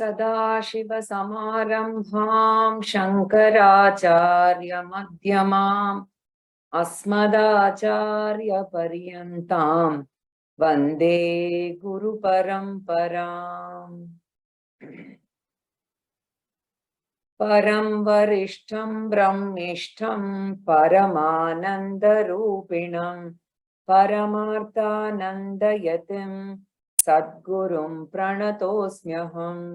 सदाशिवसमारम्भां शङ्कराचार्यमध्यमाम् अस्मदाचार्यपर्यन्तां वन्दे गुरुपरम्पराम्। परं वरिष्ठं ब्रह्मिष्ठं परमानन्दरूपिणं परमार्थानन्दयतिं सद्गुरुं प्रणतोऽस्म्यहम्।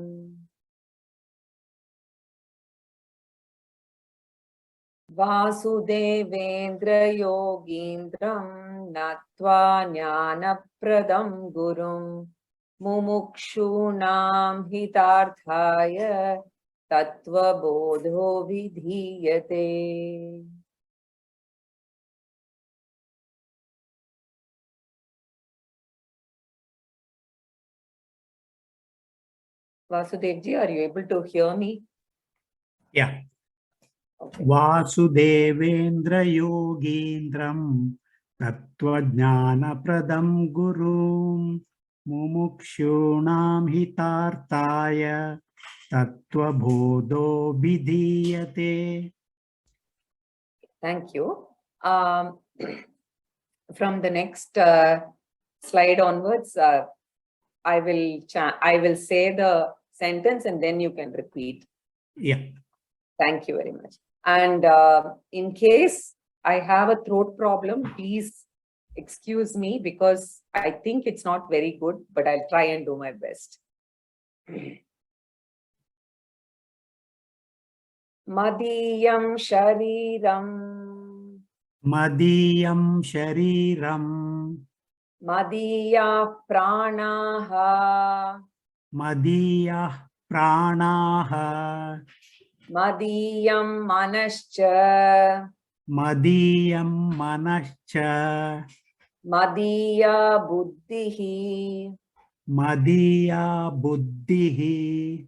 वासुदेवेन्द्रयोगीन्द्रं नत्वा ज्ञानप्रदं गुरुं मुमुक्षूणां हितार्थाय तत्त्वबोधो विधीयते। Vasudev ji, are you able to hear me? Yeah. Okay. Vasudevendra Yogindram Tattvajnanapradam Gurum Mumukshunam Hitartaya Tattvabodho Vidhiyate. Thank you. From the next slide onwards, I will say the sentence and then you can repeat. Yeah. Thank you very much. And in case I have a throat problem, please excuse me because I think it's not very good, but I'll try and do my best. Madiyam shariram. Madiyam shariram. Madiya pranaha. Madiya pranaha. Madiyam manascha. Madiyam manascha. Madiya buddhihi. Madiya buddhihi.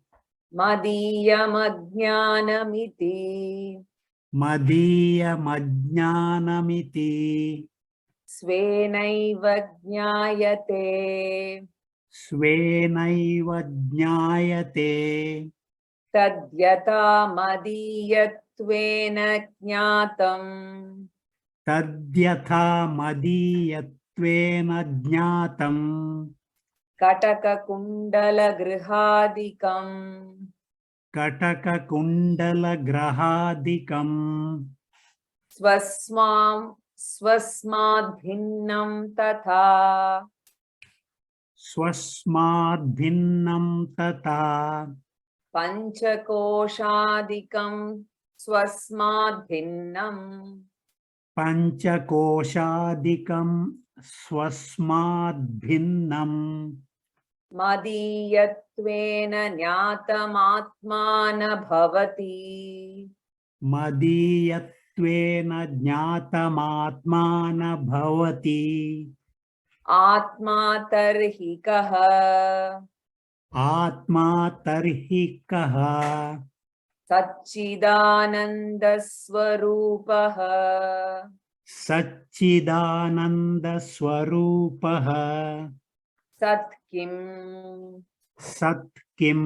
Madiyam ajnanamiti. Madiyam ajnanamiti. Svenaiva jnayate. Svenaiva jnayate. Tadyata madiyatvena jnatam. Tadyatha madiyatvena jnatam. Kataka kundala grihadikam. Kataka kundala grahadikam. Swasmad bhinnam tatha. Swasmad bhinnam tata. Panchakoshadikam swasmad bhinnam. Panchakoshadikam swasmad bhinnam. Madiyatvena jnatamatmana bhavati. Madiyatvena jnatamatmana bhavati. Atma tarhi kaha. Atma tarhi kaha. Satchidananda swarupaha. Satchidananda swarupaha. Satkim. Satkim.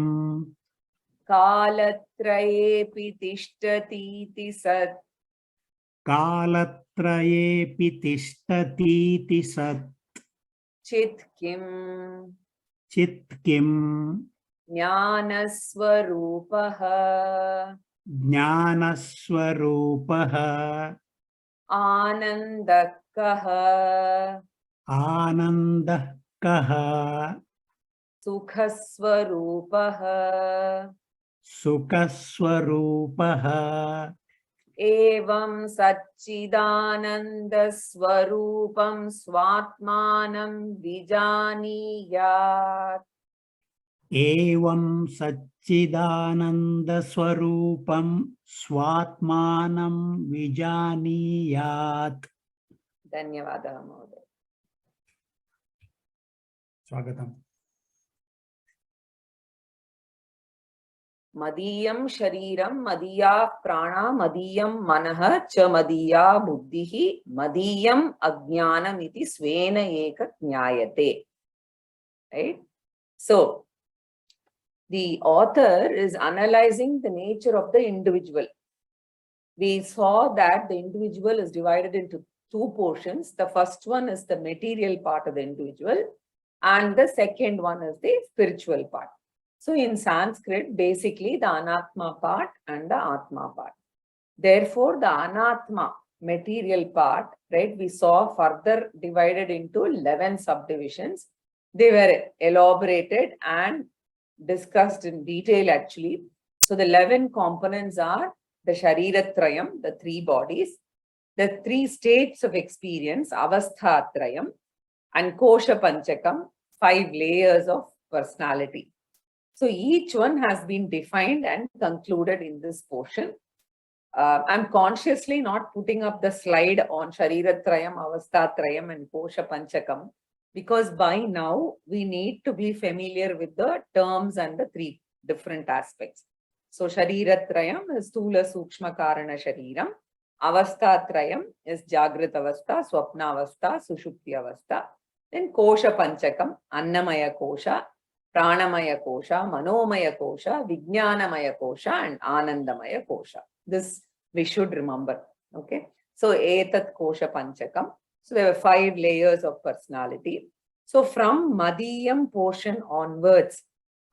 Kalatrayepi tishtatiti sat. Kalatrayepi tishtatiti sat. Chitkim. Chitkim. Jnanaswarupaha. Jnanaswarupaha. Anandakaha. Anandakaha. Sukhaswarupaha. Sukhaswarupaha. Evam Satchidananda Swarupam Swatmanam Vijaniyat. Evam Satchidananda Swarupam Swatmanam Vijaniyat. Dhanyavadaha Mahoday. Swagatam. Madiyam shariram, madiya prana, madiyam manaha, cha madiya buddhihi, madiyam ajnanam iti svena eka jnayate. Right? So, the author is analyzing the nature of the individual. We saw that the individual is divided into two portions. The first one is the material part of the individual, and the second one is the spiritual part. So in Sanskrit, basically the Anatma part and the Atma part. Therefore, the Anatma material part, right, we saw further divided into 11 subdivisions. They were elaborated and discussed in detail actually. So the 11 components are the Shariratrayam, the three bodies, the three states of experience, Avasthatrayam, and Kosha Panchakam, 5 layers of personality. So each one has been defined and concluded in this portion. I'm consciously not putting up the slide on Shariratrayam, Avasthatrayam, and Kosha Panchakam, because by now we need to be familiar with the terms and the three different aspects. So Shariratrayam is Stula Sukshma Karana Shariram. Avasthatrayam is Jagrat Avastha, Swapna Avastha, Sushupti Avastha. Then Kosha Panchakam, Annamaya Kosha, Pranamaya Kosha, Manomaya Kosha, Vijnanamaya Kosha, and Anandamaya Kosha. This we should remember. Okay. So Etat Kosha Panchakam. So there were 5 layers of personality. So from Madhyam portion onwards,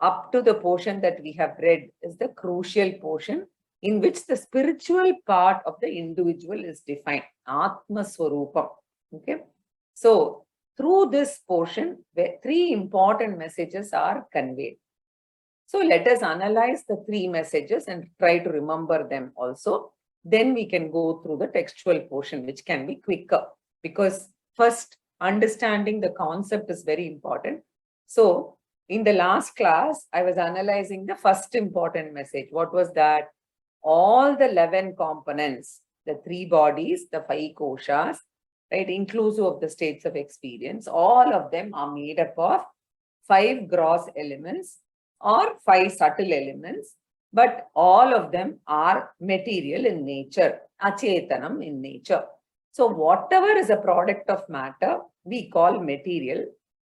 up to the portion that we have read is the crucial portion in which the spiritual part of the individual is defined. Atma Swarupam. Okay. So through this portion, 3 important messages are conveyed. So let us analyze the 3 messages and try to remember them also. Then we can go through the textual portion, which can be quicker, because first understanding the concept is very important. So in the last class, I was analyzing the first important message. What was that? All the 11 components, the 3 bodies, the 5 koshas, right, inclusive of the states of experience, all of them are made up of 5 gross elements or 5 subtle elements, but all of them are material in nature, achetanam in nature. So whatever is a product of matter, we call material,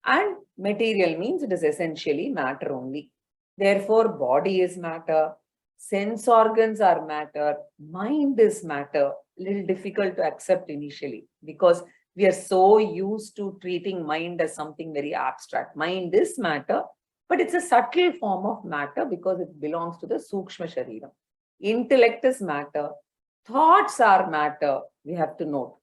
and material means it is essentially matter only. Therefore, body is matter, sense organs are matter, mind is matter. Little difficult to accept initially because we are so used to treating mind as something very abstract. Mind is matter, but it's a subtle form of matter because it belongs to the Sukshma Shariram. Intellect is matter, thoughts are matter, we have to note.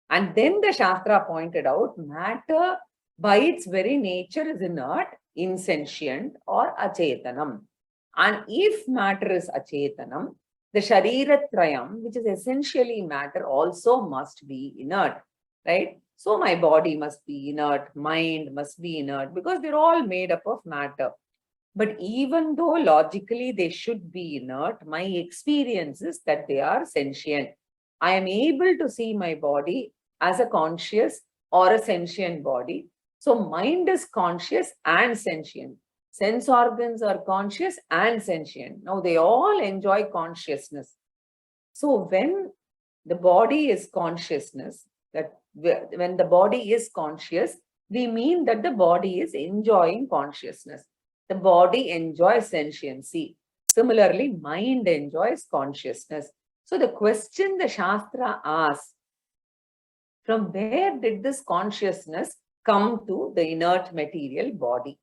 And then the Shastra pointed out, matter by its very nature is inert, insentient, or achetanam. And if matter is achetanam, the Shariratrayam, which is essentially matter, also must be inert, right? So my body must be inert, mind must be inert, because they're all made up of matter. But even though logically they should be inert, my experience is that they are sentient. I am able to see my body as a conscious or a sentient body. So mind is conscious and sentient. Sense organs are conscious and sentient. Now they all enjoy consciousness. So when the body is consciousness, that when the body is conscious, we mean that the body is enjoying consciousness. The body enjoys sentiency. Similarly, mind enjoys consciousness. So the question the Shastra asks, from where did this consciousness come to the inert material body?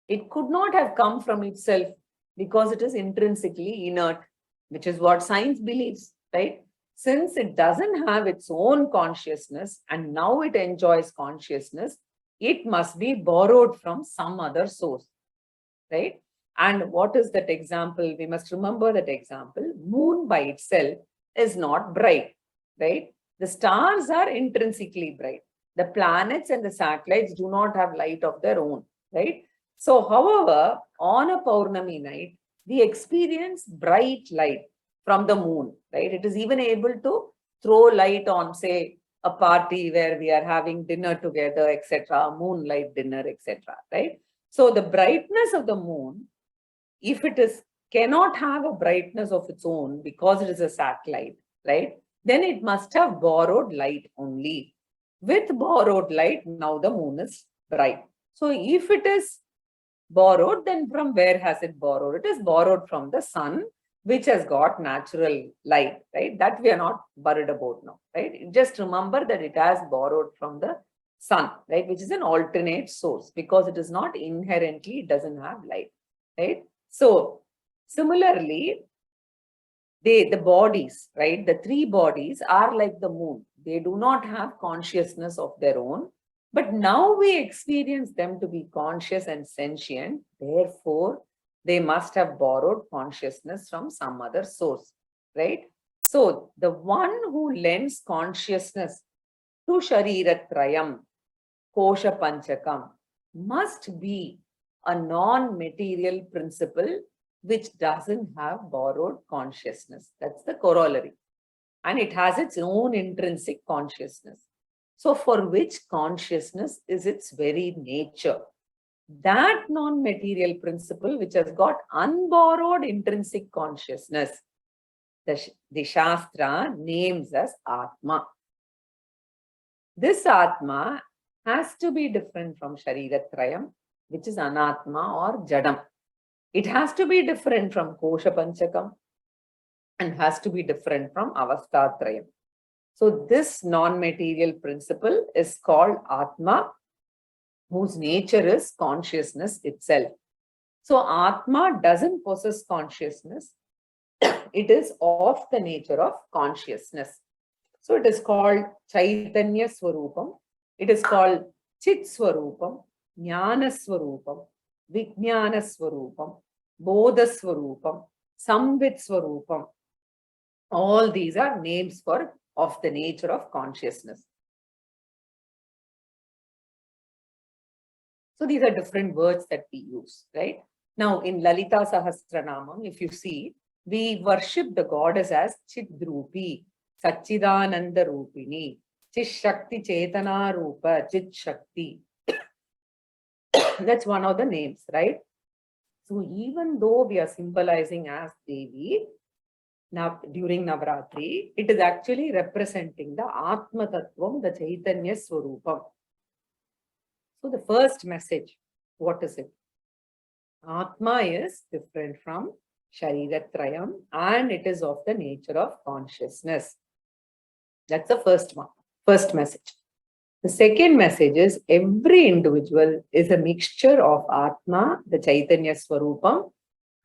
It could not have come from itself because it is intrinsically inert, which is what science believes, right? Since it doesn't have its own consciousness and now it enjoys consciousness, it must be borrowed from some other source, right? And what is that example? We must remember that example. Moon by itself is not bright, right? The stars are intrinsically bright. The planets and the satellites do not have light of their own, right? So, however, on a Pournami night, we experience bright light from the moon, right? It is even able to throw light on, say, a party where we are having dinner together, etc., moonlight dinner, etc., right? So, the brightness of the moon, if it is cannot have a brightness of its own because it is a satellite, right? Then it must have borrowed light only. With borrowed light, now the moon is bright. So, if it is borrowed, then from where has it borrowed? It is borrowed from the sun, which has got natural light, right? That we are not worried about now, right? Just remember that it has borrowed from the sun, right? Which is an alternate source because it is not inherently, it doesn't have light, right? So similarly, the bodies, right? The three bodies are like the moon. They do not have consciousness of their own, but now we experience them to be conscious and sentient. Therefore, they must have borrowed consciousness from some other source, right? So the one who lends consciousness to Shariratrayam, Kosha Panchakam, must be a non-material principle which doesn't have borrowed consciousness. That's the corollary. And it has its own intrinsic consciousness. So for which consciousness is its very nature. That non-material principle which has got unborrowed intrinsic consciousness, the Shastra names as Atma. This Atma has to be different from Shariratrayam, which is Anatma or Jadam. It has to be different from Kosha Panchakam and has to be different from Avasthatrayam. So this non-material principle is called Atma, whose nature is consciousness itself. So Atma doesn't possess consciousness. It is of the nature of consciousness. So it is called Chaitanya Swarupam. It is called Chit Swarupam, Jnana Swarupam, Vijnana Swarupam, Bodha Swarupam, Samvit Swarupam. All these are names for of the nature of consciousness. So these are different words that we use, right? Now in Lalita Sahasranamam, if you see, we worship the goddess as Chidrupi, Satchidananda Rupini, Chishakti Chetana Rupa, Chit Shakti. That's one of the names, right? So even though we are symbolizing as Devi, now during Navratri, it is actually representing the Atma Tattvam, the Chaitanya Swarupam. So the first message, what is it? Atma is different from Shariratrayam and it is of the nature of consciousness. That's the first one, first message. The second message is every individual is a mixture of Atma, the Chaitanya Swarupam,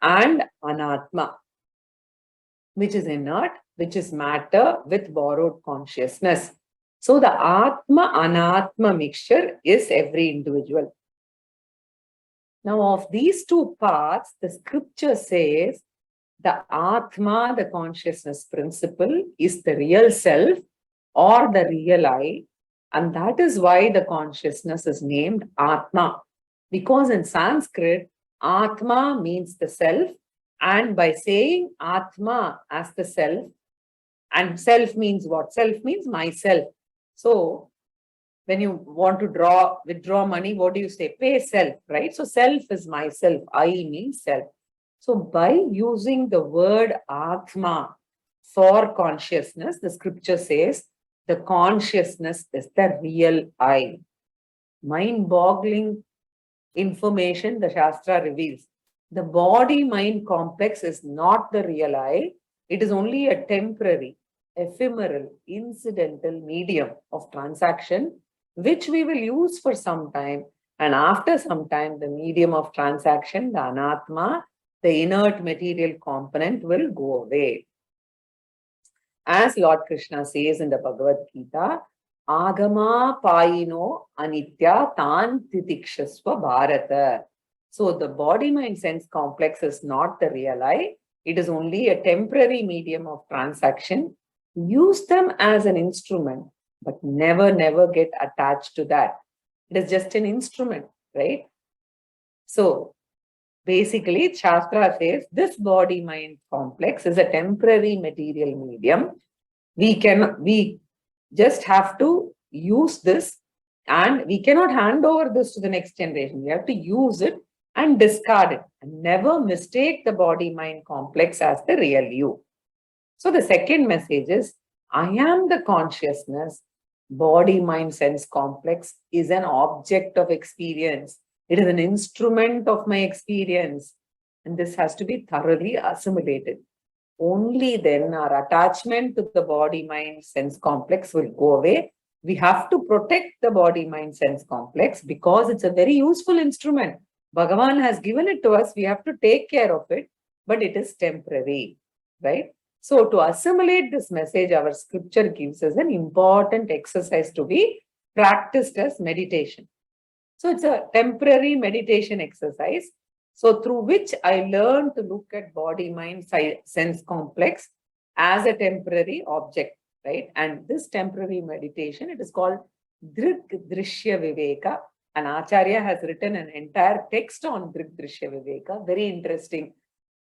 and Anatma, which is inert, which is matter with borrowed consciousness. So the Atma Anatma mixture is every individual. Now of these two parts, the scripture says the Atma, the consciousness principle, is the real self or the real I. And that is why the consciousness is named Atma. Because in Sanskrit, Atma means the self. And by saying Atma as the self, and self means what? Self means myself. So when you want to withdraw money, what do you say? Pay self, right? So self is myself. I means self. So by using the word Atma for consciousness, the scripture says the consciousness is the real I. Mind-boggling information the Shastra reveals. The body-mind complex is not the real I. It is only a temporary, ephemeral, incidental medium of transaction, which we will use for some time. And after some time, the medium of transaction, the Anatma, the inert material component will go away. As Lord Krishna says in the Bhagavad Gita, Agama Payino Anitya Tan Titikshasva Bharata. So the body-mind sense complex is not the real I. It is only a temporary medium of transaction. Use them as an instrument, but never get attached to that. It is just an instrument, right? So basically, Shastra says this body-mind complex is a temporary material medium. We just have to use this and we cannot hand over this to the next generation. We have to use it and discard it and never mistake the body-mind complex as the real you. So the second message is, I am the consciousness. Body-mind sense complex is an object of experience. It is an instrument of my experience. And this has to be thoroughly assimilated. Only then our attachment to the body-mind sense complex will go away. We have to protect the body-mind sense complex because it's a very useful instrument. Bhagavan has given it to us. We have to take care of it, but it is temporary, right? So to assimilate this message, our scripture gives us an important exercise to be practiced as meditation. So it's a temporary meditation exercise. So through which I learn to look at body-mind sense complex as a temporary object, right? And this temporary meditation, it is called Drik Drishya Viveka. And Acharya has written an entire text on Drik Drishya Viveka, very interesting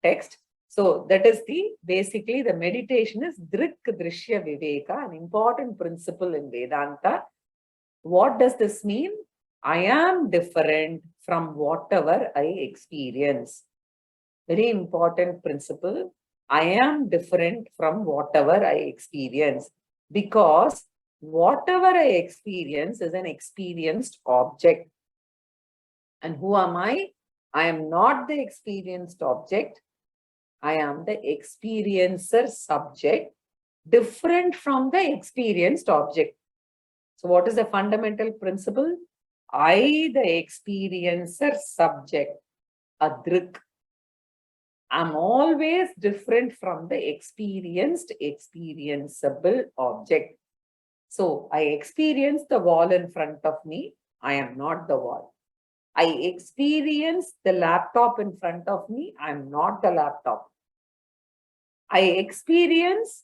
text. So that is basically the meditation is Drik Drishya Viveka, an important principle in Vedanta. What does this mean? I am different from whatever I experience. Very important principle. I am different from whatever I experience because whatever I experience is an experienced object. And who am I? I am not the experienced object. I am the experiencer subject, different from the experienced object. So what is the fundamental principle? I, the experiencer subject, adrik, I'm always different from the experienced, experienceable object. So I experience the wall in front of me. I am not the wall. I experience the laptop in front of me. I am not the laptop. I experience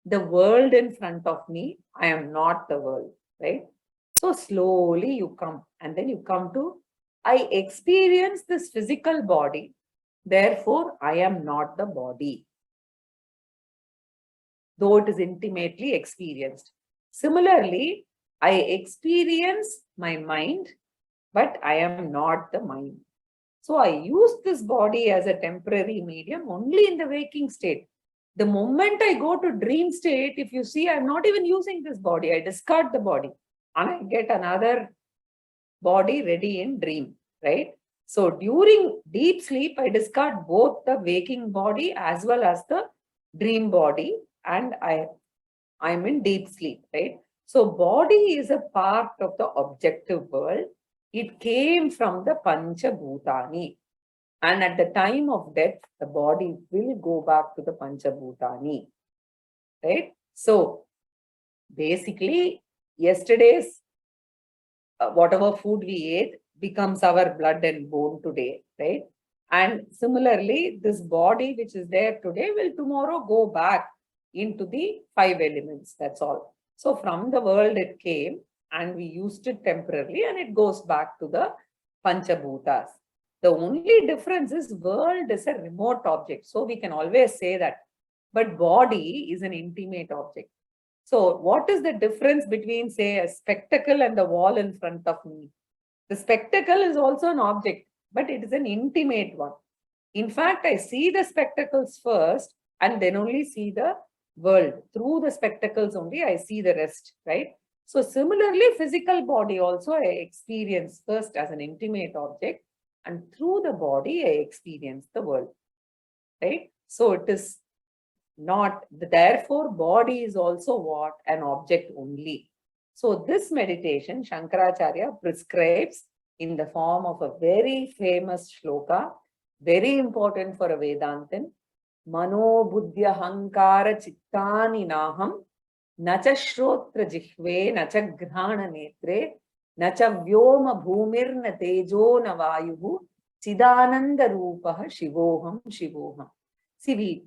the world in front of me. I am not the world, right? So slowly you come and then you come to, I experience this physical body. Therefore, I am not the body, though it is intimately experienced. Similarly, I experience my mind, but I am not the mind. So I use this body as a temporary medium only in the waking state. The moment I go to dream state, if you see, I'm not even using this body. I discard the body and I get another body ready in dream, right? So during deep sleep, I discard both the waking body as well as the dream body, and I'm in deep sleep, right? So body is a part of the objective world. It came from the Pancha Bhutani. And at the time of death, the body will go back to the Pancha Bhutani, right? So basically, yesterday's whatever food we ate becomes our blood and bone today, right? And similarly, this body which is there today will tomorrow go back into the 5 elements, that's all. So from the world it came and we used it temporarily and it goes back to the Panchabhutas. The only difference is world is a remote object. So we can always say that, but body is an intimate object. So what is the difference between, say, a spectacle and the wall in front of me? The spectacle is also an object, but it is an intimate one. In fact, I see the spectacles first and then only see the world. Through the spectacles only, I see the rest, right? So similarly, physical body also I experience first as an intimate object and through the body, I experience the world, right? So it is not, therefore, body is also what? An object only. So this meditation, Shankaracharya prescribes in the form of a very famous shloka, very important for a Vedantin. Mano buddhya hankara chittani naham, nacha shrotra jihve, nacha grhana netre, nacha vyoma bhumir na tejo na vayuhu, chidananda rupaha shivoham shivoham. See,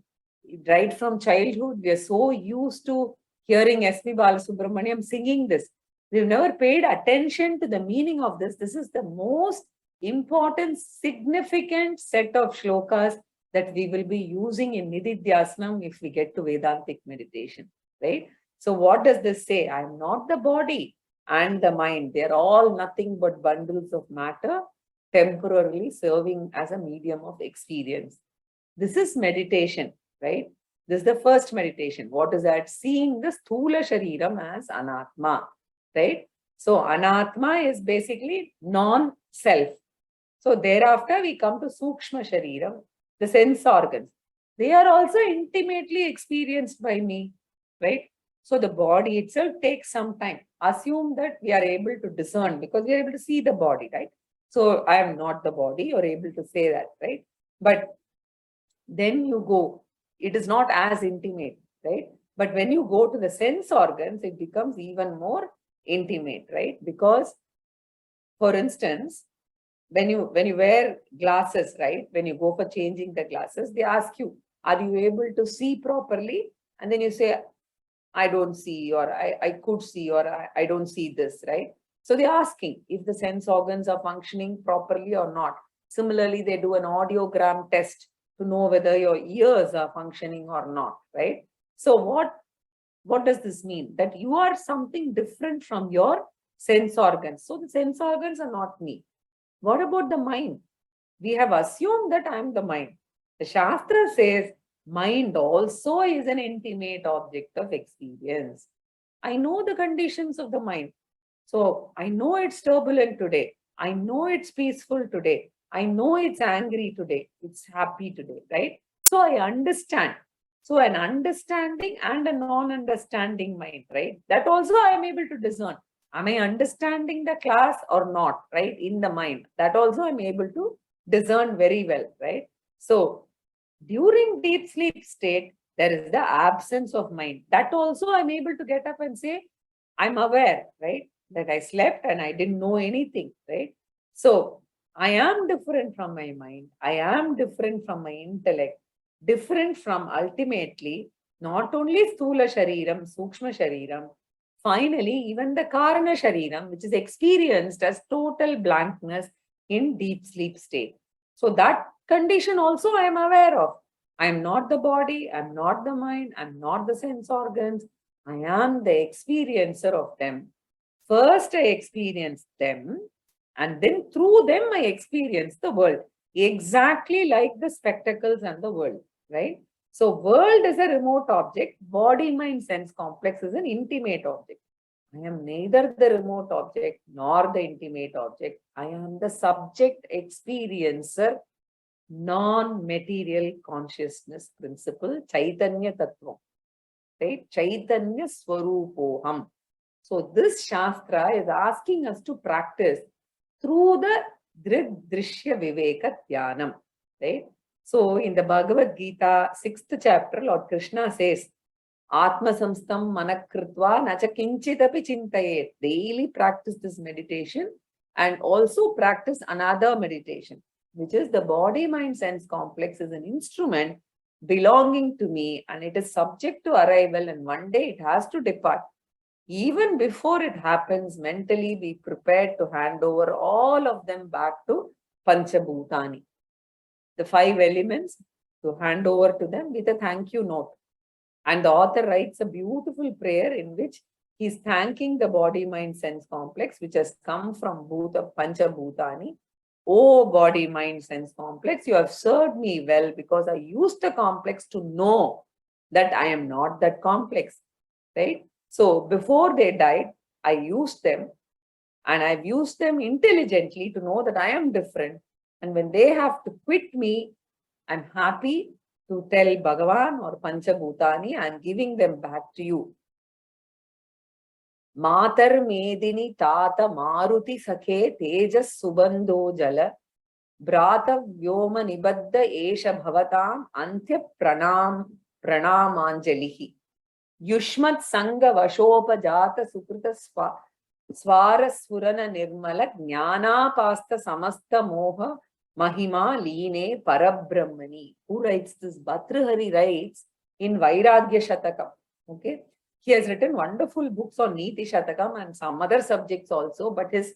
right from childhood, we are so used to hearing S.P. Balasubramaniam singing this. We've never paid attention to the meaning of this. This is the most important, significant set of shlokas that we will be using in Nididhyasnam if we get to Vedantic meditation, right? So what does this say? I am not the body and the mind. They're all nothing but bundles of matter, temporarily serving as a medium of experience. This is meditation, right? This is the first meditation. What is that? Seeing the Sthula Shariram as Anatma, right? So Anatma is basically non-self. So thereafter we come to Sukshma Shariram, the sense organs. They are also intimately experienced by me, right? So the body itself takes some time. Assume that we are able to discern because we are able to see the body, right? So I am not the body, you're able to say that, right? But then you go, it is not as intimate, right? But when you go to the sense organs, it becomes even more intimate, right? Because, for instance, when you wear glasses, right? When you go for changing the glasses, they ask you, are you able to see properly? And then you say, I don't see, or I could see, or I don't see this, right? So they're asking if the sense organs are functioning properly or not. Similarly, they do an audiogram test to know whether your ears are functioning or not, right? So what does this mean? That you are something different from your sense organs. So the sense organs are not me. What about the mind? We have assumed that I am the mind. The Shastra says mind also is an intimate object of experience. I know the conditions of the mind. So I know it's turbulent today. I know it's peaceful today. I know it's angry today. It's happy today, right? So I understand. So an understanding and a non-understanding mind, right? That also I am able to discern. Am I understanding the class or not, right? In the mind. That also I'm able to discern very well, right? So during deep sleep state, there is the absence of mind. That also I'm able to get up and say, I'm aware, right? That I slept and I didn't know anything, right? So I am different from my mind. I am different from my intellect, different from ultimately not only Sthula Shariram, Sukshma Shariram, finally even the Karana Shariram, which is experienced as total blankness in deep sleep state. So that condition also I am aware of. I am not the body, I am not the mind, I am not the sense organs. I am the experiencer of them. First, I experience them, and then through them, I experience the world. Exactly like the spectacles and the world, right? So, world is a remote object, body, mind, sense complex is an intimate object. I am neither the remote object nor the intimate object. I am the subject experiencer, non-material consciousness principle, Chaitanya Tattvam, right? Chaitanya Swarupoham. So this Shastra is asking us to practice through the Drishya Viveka Dhyanam, right? So in the Bhagavad Gita, 6th chapter, Lord Krishna says, Atma samstam manakritva nacha kinchitapi chintayet. Daily practice this meditation and also practice another meditation, which is the body, mind, sense complex is an instrument belonging to me and it is subject to arrival and one day it has to depart. Even before it happens, mentally be prepared to hand over all of them back to Panchabhutani, the 5 elements, to hand over to them with a thank you note. And the author writes a beautiful prayer in which he's thanking the body, mind, sense complex, which has come from Panchabhutani. Oh, body, mind, sense complex, you have served me well because I used the complex to know that I am not that complex, right? So before they died, I used them and I've used them intelligently to know that I am different. And when they have to quit me, I'm happy to tell Bhagavan or Panchabhutani, I'm giving them back to you. Matar Medini Tata Maruti Sakhe Tejas Subandho Jala Brata vyoma-samskrta-pathasala Esha Bhavatam Antya Pranamanjalihi Yushmat Sangha Vashopajata Sukrita Swara Surana Nirmala Jnana Pasta Samasta Moha Mahima Line Parabrahmani. Who writes this? Bhartrhari writes in Vairagya Shatakam. Okay. He has written wonderful books on Niti Shatakam and some other subjects also, but his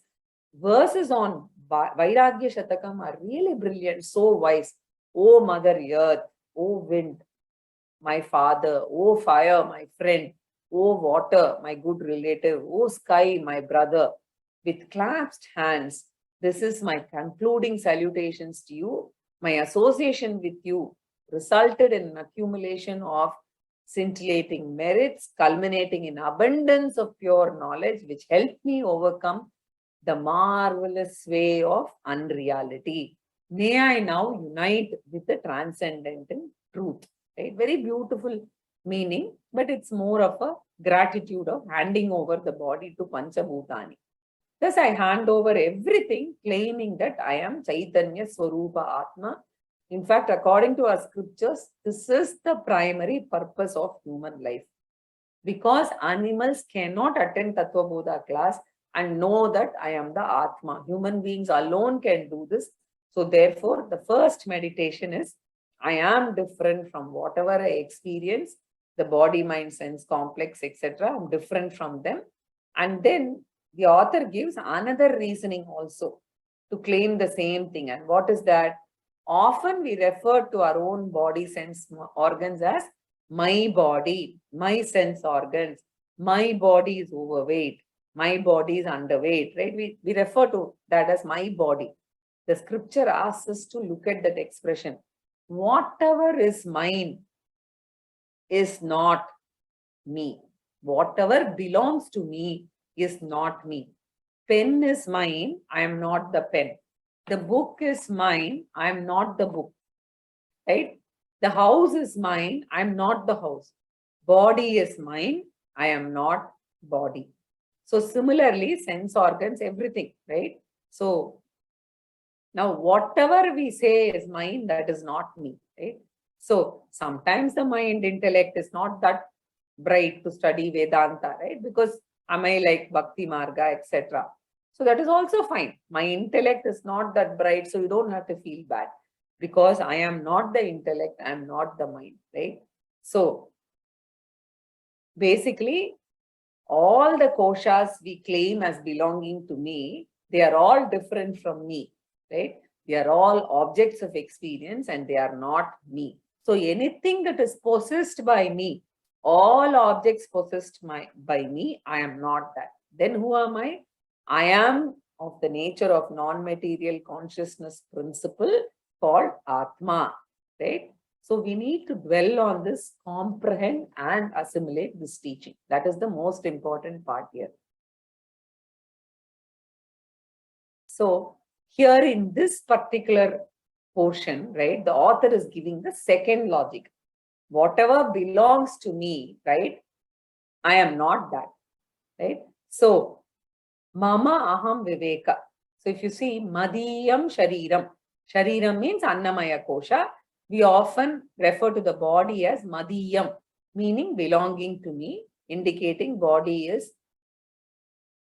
verses on Vairagya Shatakam are really brilliant, so wise. Oh Mother Earth, oh wind, my father, oh fire, my friend, oh water, my good relative, oh sky, my brother, with clasped hands, this is my concluding salutations to you. My association with you resulted in an accumulation of scintillating merits, culminating in abundance of pure knowledge, which helped me overcome the marvelous way of unreality. May I now unite with the transcendental truth. Right? Very beautiful meaning, but it's more of a gratitude of handing over the body to Panchabhutani. Thus, I hand over everything, claiming that I am Chaitanya Swarupa Atma. In fact, according to our scriptures, this is the primary purpose of human life. Because animals cannot attend Tattvabodha class and know that I am the Atma. Human beings alone can do this. So therefore, the first meditation is, I am different from whatever I experience, the body, mind, sense, complex, etc. I'm different from them. And then the author gives another reasoning also to claim the same thing. And what is that? Often we refer to our own body, sense, organs as my body, my sense organs, my body is overweight, my body is underweight, right? We refer to that as my body. The scripture asks us to look at that expression. Whatever is mine is not me. Whatever belongs to me is not me. Pen is mine, I am not the pen. The book is mine, I am not the book. Right? The house is mine, I am not the house. Body is mine, I am not body. So similarly, sense organs, everything, right? So now whatever we say is mine, that is not me, right? So sometimes the mind intellect is not that bright to study Vedanta, right? Because am I like Bhakti Marga, etc. So that is also fine. My intellect is not that bright, so you don't have to feel bad. Because I am not the intellect, I am not the mind, right? So basically, all the koshas we claim as belonging to me, they are all different from me, right? They are all objects of experience and they are not me. So anything that is possessed by me, all objects possessed by me, I am not that. Then who am I? I am of the nature of non-material consciousness principle called Atma, right? So we need to dwell on this, comprehend and assimilate this teaching. That is the most important part here. So here in this particular portion, right, the author is giving the second logic. Whatever belongs to me, right, I am not that, right? So Mama Aham Viveka. So if you see Madiyam Shariram, Shariram means Annamaya Kosha. We often refer to the body as Madiyam, meaning belonging to me, indicating body is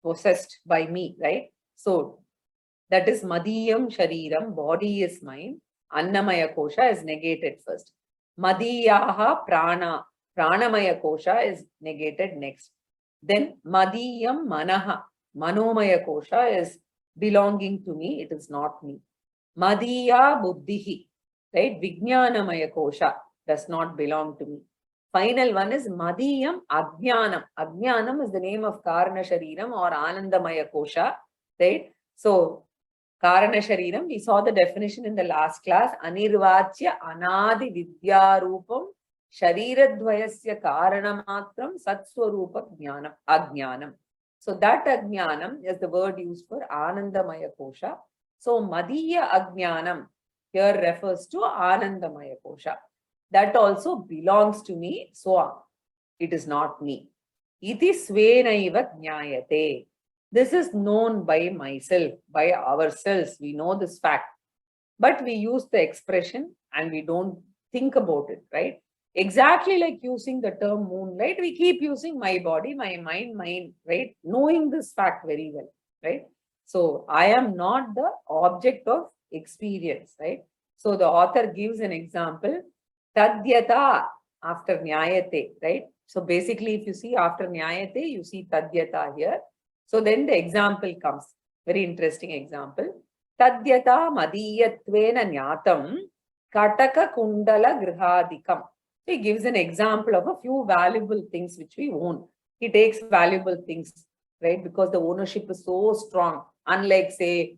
possessed by me, right? So that is Madiyam Shariram, body is mine. Annamaya Kosha is negated first. Madiyaha Prana, Pranamaya Kosha is negated next. Then Madiyam Manaha, Manomaya Kosha is belonging to me, it is not me. Madiya Buddhihi, right? Vijnanamaya Kosha does not belong to me. Final one is Madiyam Ajnanam. Ajnanam is the name of Karana Shariram or Anandamaya Kosha, right? So Karana Shariram, we saw the definition in the last class. Anirvachya Anadi Vidya Rupam Shariradvayasya Karanamatram Satswarupa Jnanam Ajnanam. So that Ajnanam is the word used for Anandamaya Kosha. So Madiya Ajnanam here refers to Anandamaya Kosha. That also belongs to me, so it is not me. Iti svenaiva jnayate. This is known by myself, by ourselves. We know this fact. But we use the expression and we don't think about it, right? Exactly like using the term moonlight, we keep using my body, my mind, mine, right? Knowing this fact very well, right? So I am not the object of experience, right? So the author gives an example, Tadyata after Nyayate, right? So basically, if you see after Nyayate, you see Tadyata here. So then the example comes, very interesting example. Tadyata madiyatvena nyatam kataka kundala grihadikam. He gives an example of a few valuable things which we own. He takes valuable things, right? Because the ownership is so strong, unlike say,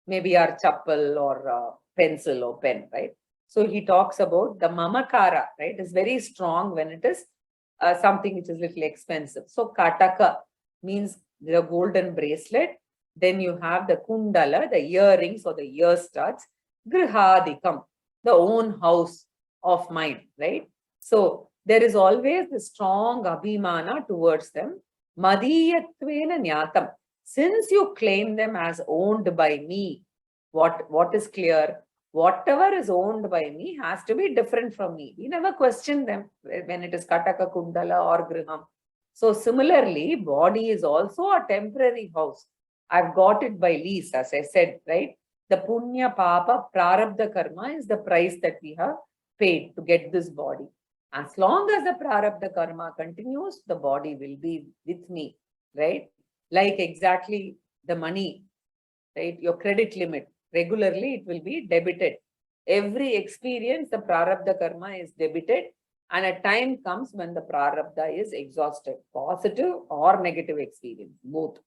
maybe our chappal or pencil or pen, right? So he talks about the mamakara, right? It's very strong when it is something which is little expensive. So kataka means the golden bracelet. Then you have the kundala, the earrings or the ear studs, grihadikam, the own house of mine, right? So there is always the strong abhimana towards them. Madiyatvena nyatam. Since you claim them as owned by me, what is clear? Whatever is owned by me has to be different from me. We never question them when it is Kataka, Kundala or Griham. So similarly, body is also a temporary house. I've got it by lease, as I said, right? The Punya, Papa, Prarabdha Karma is the price that we have paid to get this body. As long as the Prarabdha Karma continues, the body will be with me, right? Like exactly the money, right? Your credit limit, regularly it will be debited. Every experience, the Prarabdha Karma is debited, and a time comes when the Prarabdha is exhausted, positive or negative experience, both.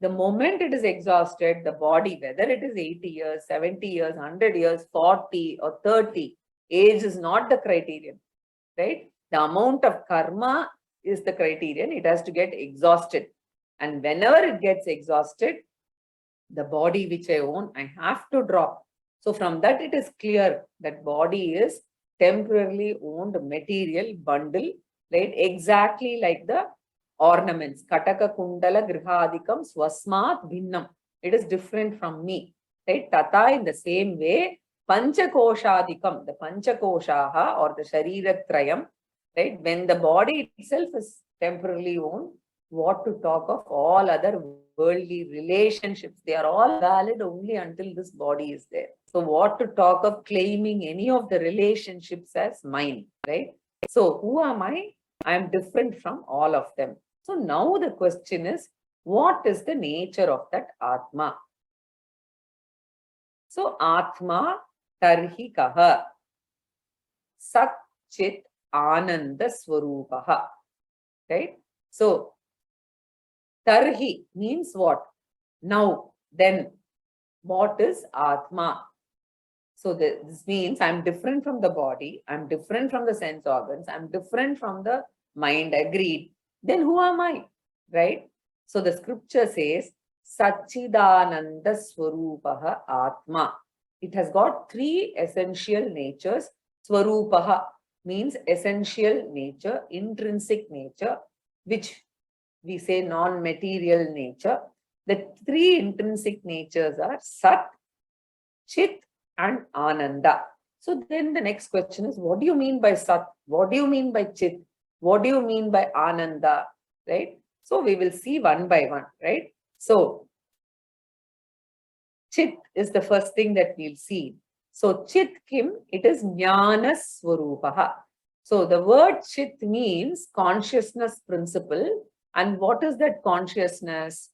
The moment it is exhausted, the body, whether it is 80 years, 70 years, 100 years, 40 or 30, age is not the criterion, right? The amount of karma is the criterion. It has to get exhausted. And whenever it gets exhausted, the body which I own, I have to drop. So from that, it is clear that body is temporarily owned material bundle, right? Exactly like the ornaments. Kataka Kundala Grihadikam Swasmat Bhinnam. It is different from me, right? Tata, in the same way, Panchakoshadikam, the Panchakoshaha or the Shariratrayam, right? When the body itself is temporarily owned, what to talk of all other worldly relationships? They are all valid only until this body is there. So what to talk of claiming any of the relationships as mine, right? So who am I? I am different from all of them. So now the question is, what is the nature of that Atma? So Atma tarhi kaha sat chit ananda swarupaha, right? So tarhi means what? Now, then, what is Atma? So this means I'm different from the body, I'm different from the sense organs, I'm different from the mind, agreed. Then who am I? Right? So the scripture says, Satchidananda Swarupaha Atma. It has got three essential natures. Swarupaha means essential nature, intrinsic nature, which we say non-material nature. The three intrinsic natures are Sat, Chit, and Ananda. So then the next question is, what do you mean by Sat? What do you mean by Chit? What do you mean by Ananda? Right? So we will see one by one, right? So Chit is the first thing that we'll see. So Chit Kim, it is Jnana Swarupaha. So the word Chit means consciousness principle. And what is that consciousness?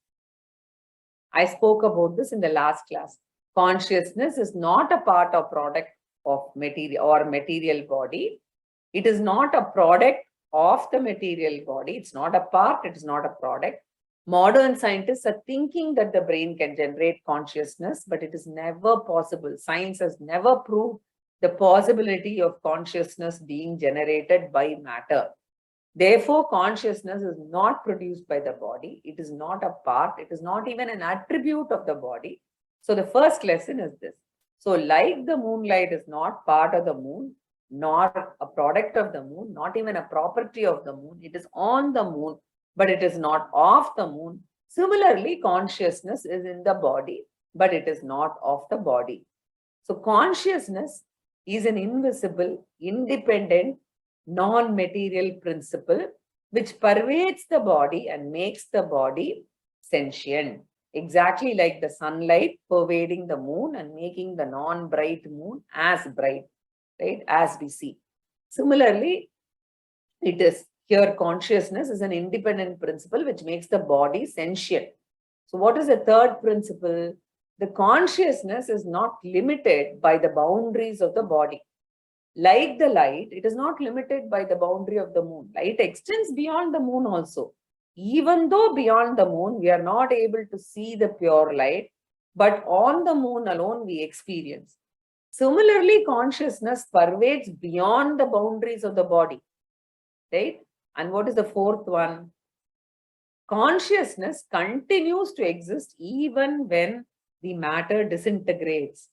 I spoke about this in the last class. Consciousness is not a part or product of material or material body. It is not a product of the material body. It's not a part, it is not a product. Modern scientists are thinking that the brain can generate consciousness, but it is never possible. Science has never proved the possibility of consciousness being generated by matter. Therefore, consciousness is not produced by the body. It is not a part. It is not even an attribute of the body. So the first lesson is this. So like the moonlight is not part of the moon, nor a product of the moon, not even a property of the moon. It is on the moon, but it is not of the moon. Similarly, consciousness is in the body, but it is not of the body. So consciousness is an invisible, independent, non-material principle which pervades the body and makes the body sentient. Exactly like the sunlight pervading the moon and making the non-bright moon as bright, right? As we see. Similarly, it is here consciousness is an independent principle which makes the body sentient. So what is the third principle? The consciousness is not limited by the boundaries of the body. Like the light, it is not limited by the boundary of the moon. Light extends beyond the moon also. Even though beyond the moon, we are not able to see the pure light, but on the moon alone, we experience. Similarly, consciousness pervades beyond the boundaries of the body, right? And what is the fourth one? consciousness continues to exist even when the matter disintegrates,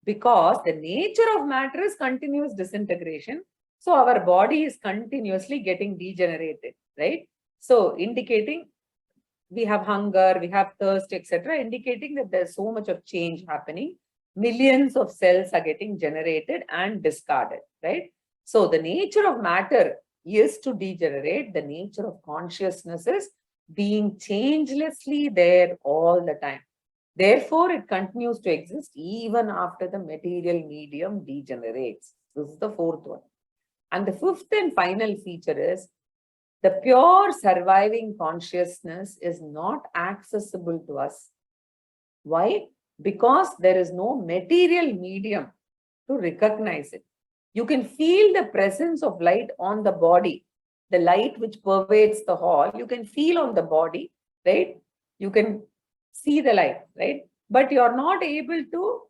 because the nature of matter is continuous disintegration. So our body is continuously getting degenerated, right? So indicating we have hunger, we have thirst, etc., indicating that there's so much of change happening. Millions of cells are getting generated and discarded, right? So the nature of matter is to degenerate. The nature of consciousness is being changelessly there all the time. Therefore, it continues to exist even after the material medium degenerates. This is the fourth one. And the fifth and final feature is the pure surviving consciousness is not accessible to us. Why? Because there is no material medium to recognize it. You can feel the presence of light on the body, the light which pervades the hall, you can feel on the body, right? You can see the light, right? But you're not able to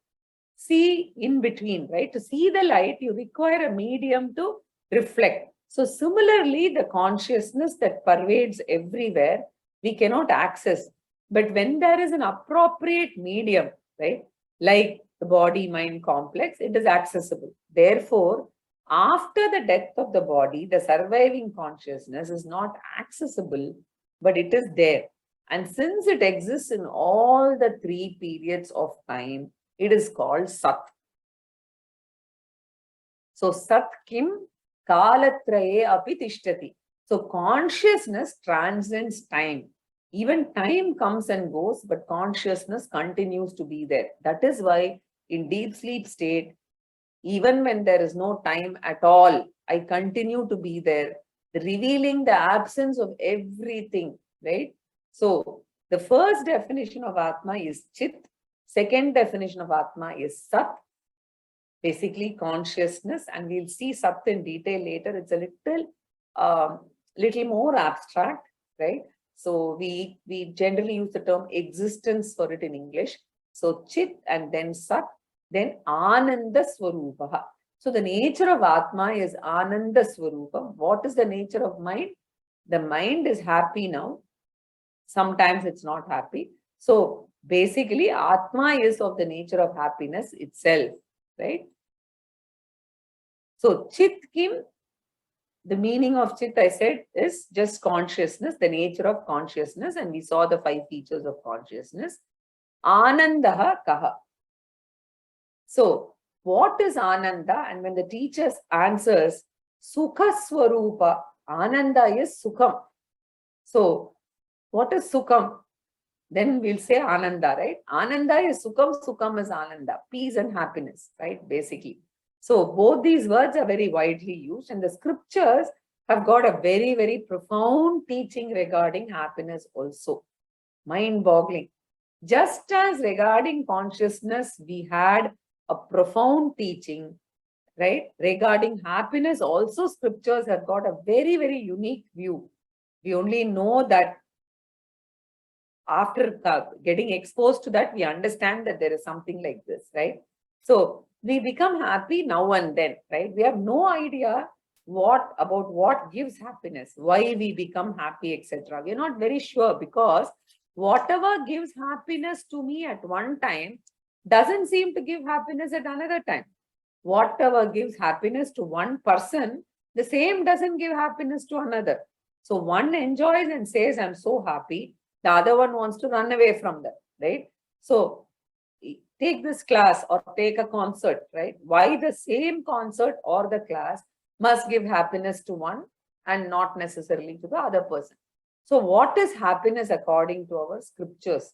see in between, right? To see the light, you require a medium to reflect. So similarly, the consciousness that pervades everywhere, we cannot access. But when there is an appropriate medium, right, like the body-mind complex, it is accessible. Therefore, after the death of the body, the surviving consciousness is not accessible, but it is there. And since it exists in all the three periods of time, it is called Sat. So Sat Kim Kalatraye api tishtati. So consciousness transcends time. Even time comes and goes, but consciousness continues to be there. That is why in deep sleep state, even when there is no time at all, I continue to be there, revealing the absence of everything, right? So the first definition of Atma is Chit. Second definition of Atma is Sat, basically consciousness, and we'll see Sat in detail later. It's a little more abstract, right? So we generally use the term existence for it in English. So Chit and then Sat, then Ananda Swarupaha. So the nature of Atma is Ananda Swarupa. What is the nature of mind? The mind is happy now. Sometimes it's not happy. So basically, Atma is of the nature of happiness itself, right? So Chit Kim, the meaning of Chit, I said, is just consciousness, the nature of consciousness, and we saw the 5 features of consciousness. Anandaha Kaha. So what is Ananda? And when the teacher answers, Sukha Swarupa, Ananda is Sukham. So what is Sukham? Then we'll say Ananda, right? Ananda is Sukham, Sukham is Ananda, peace and happiness, right? Basically. So both these words are very widely used, and the scriptures have got a very, very profound teaching regarding happiness also. Mind-boggling. Just as regarding consciousness, we had a profound teaching, right? Regarding happiness also, scriptures have got a very, very unique view. We only know that after getting exposed to that, we understand that there is something like this, right? So we become happy now and then, right? We have no idea about what gives happiness, why we become happy, etc. We're not very sure, because whatever gives happiness to me at one time doesn't seem to give happiness at another time. Whatever gives happiness to one person, the same doesn't give happiness to another. So one enjoys and says, I'm so happy. The other one wants to run away from that, right? So take this class or take a concert, right? Why the same concert or the class must give happiness to one and not necessarily to the other person? So what is happiness according to our scriptures?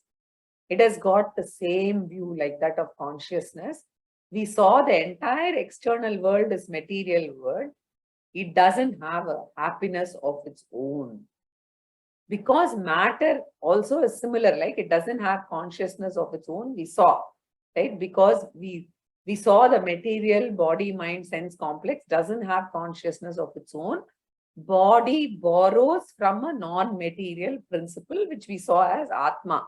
It has got the same view like that of consciousness. We saw the entire external world is material world. It doesn't have a happiness of its own. Because matter also is similar, like it doesn't have consciousness of its own, we saw, right? Because we saw the material body, mind, sense complex doesn't have consciousness of its own. Body borrows from a non-material principle, which we saw as Atma.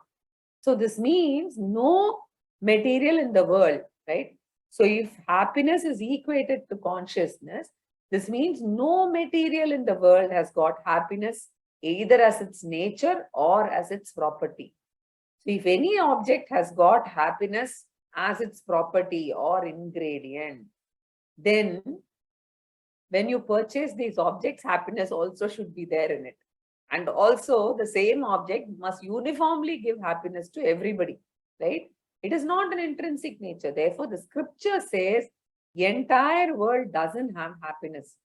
So this means no material in the world, right? So if happiness is equated to consciousness, this means no material in the world has got happiness either as its nature or as its property. So if any object has got happiness as its property or ingredient, then when you purchase these objects, happiness also should be there in it. And also the same object must uniformly give happiness to everybody, right? It is not an intrinsic nature. Therefore, the scripture says the entire world doesn't have happiness.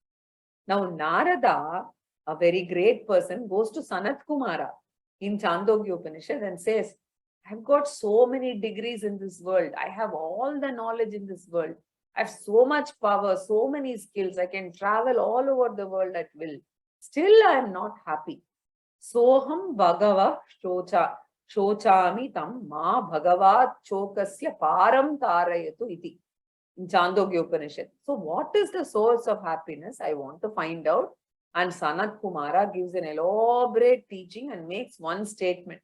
Now, Narada, a very great person, goes to Sanat Kumara in Chandogya Upanishad and says, I've got so many degrees in this world. I have all the knowledge in this world. I have so much power, so many skills. I can travel all over the world at will. Still, I am not happy. Soham Bhagava Shochami Tam Ma Bhagavat Chokasya Param Tarayatu Iti in Chandogya Upanishad. So, what is the source of happiness? I want to find out. And Sanat Kumara gives an elaborate teaching and makes one statement.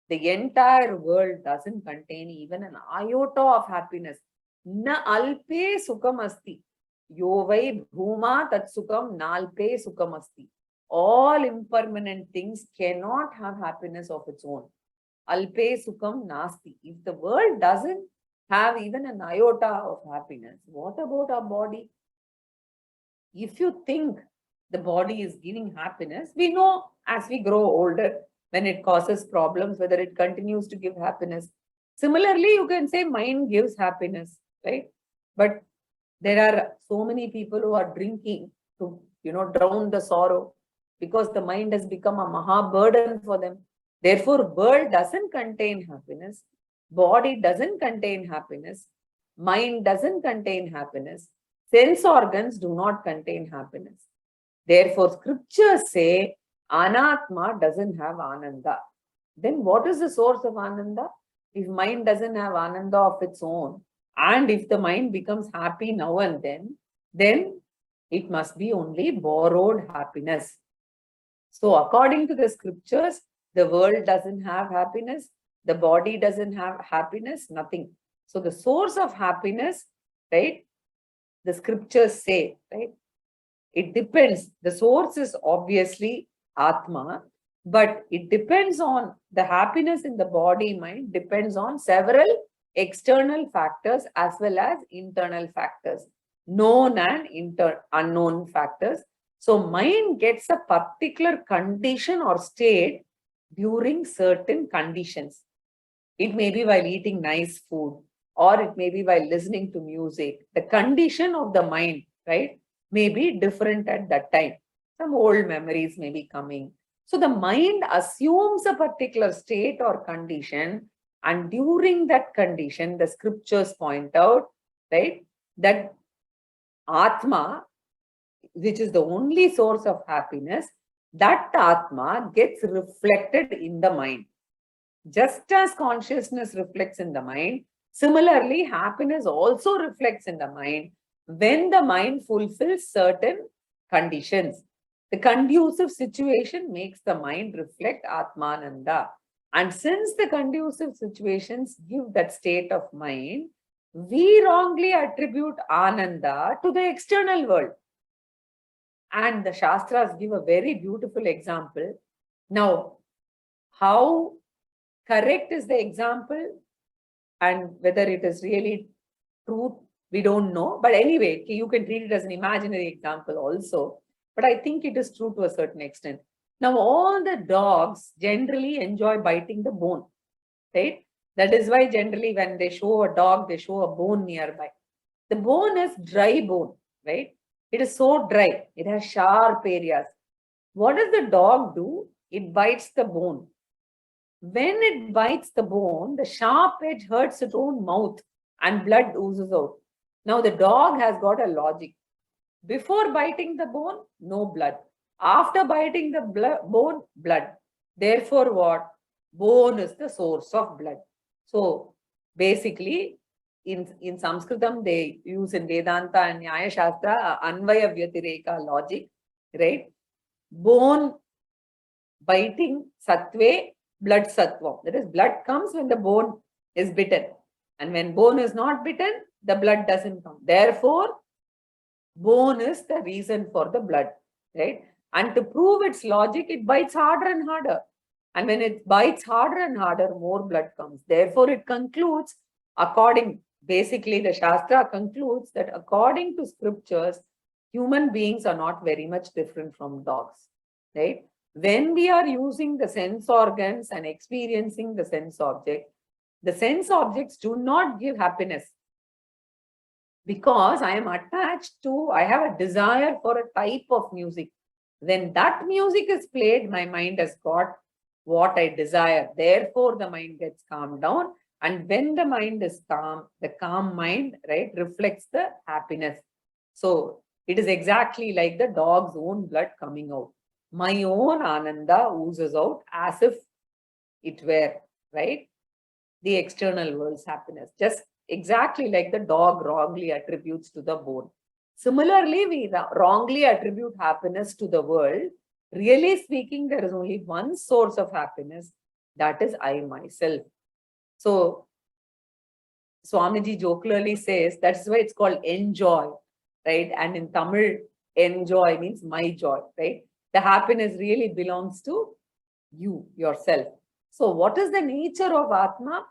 The entire world doesn't contain even an iota of happiness. Na alpe sukam asti. Yo vai bhuma tat sukam nalpe sukam asti. All impermanent things cannot have happiness of its own. Alpe sukam nasti. If the world doesn't have even an iota of happiness, what about our body? If you think the body is giving happiness, we know as we grow older, when it causes problems, whether it continues to give happiness. Similarly, you can say mind gives happiness, right? But there are so many people who are drinking to, drown the sorrow because the mind has become a maha burden for them. Therefore, world doesn't contain happiness. Body doesn't contain happiness. Mind doesn't contain happiness. Sense organs do not contain happiness. Therefore, scriptures say Anatma doesn't have Ananda. Then what is the source of Ananda? If mind doesn't have Ananda of its own, and if the mind becomes happy now and then it must be only borrowed happiness. So according to the scriptures, the world doesn't have happiness, the body doesn't have happiness, nothing. So the source of happiness, right, the scriptures say, right, it depends. The source is obviously Atma, but it depends on the happiness in the body, mind, depends on several external factors as well as internal factors, known and unknown factors. So mind gets a particular condition or state during certain conditions. It may be while eating nice food, or it may be while listening to music. The condition of the mind, right, may be different at that time. Some old memories may be coming. So the mind assumes a particular state or condition, and during that condition, the scriptures point out, right, that Atma, which is the only source of happiness, that Atma gets reflected in the mind. Just as consciousness reflects in the mind, similarly, happiness also reflects in the mind when the mind fulfills certain conditions. The conducive situation makes the mind reflect Atmananda. And since the conducive situations give that state of mind, we wrongly attribute Ananda to the external world. And the Shastras give a very beautiful example. Now, how correct is the example and whether it is really true, we don't know. But anyway, you can treat it as an imaginary example also. But I think it is true to a certain extent. Now, all the dogs generally enjoy biting the bone, right? That is why generally when they show a dog, they show a bone nearby. The bone is dry bone, right? It is so dry. It has sharp areas. What does the dog do? It bites the bone. When it bites the bone, the sharp edge hurts its own mouth and blood oozes out. Now the dog has got a logic. Before biting the bone, no blood. After biting the bone, blood. Therefore what? Bone is the source of blood. So basically, in Sanskritam, they use in Vedanta and Nyaya Shastra, Anvaya Vyatireka logic, right? Bone biting sattve, blood sattva. That is, blood comes when the bone is bitten. And when bone is not bitten, the blood doesn't come. Therefore, bone is the reason for the blood, right? And to prove its logic, it bites harder and harder. And when it bites harder and harder, more blood comes. Therefore, it concludes, basically the Shastra concludes that according to scriptures, human beings are not very much different from dogs, right? When we are using the sense organs and experiencing the sense objects do not give happiness. Because I am attached to, I have a desire for a type of music. When that music is played, my mind has got what I desire. Therefore, the mind gets calmed down. And when the mind is calm, the calm mind, right, reflects the happiness. So it is exactly like the dog's own blood coming out. My own Ananda oozes out as if it were, right, the external world's happiness. Just exactly like the dog wrongly attributes to the bone. Similarly, we wrongly attribute happiness to the world. Really speaking, there is only one source of happiness, that is I myself. So, Swamiji jocularly says, that's why it's called enjoy, right? And in Tamil, enjoy means my joy, right? The happiness really belongs to you, yourself. So, what is the nature of Atma?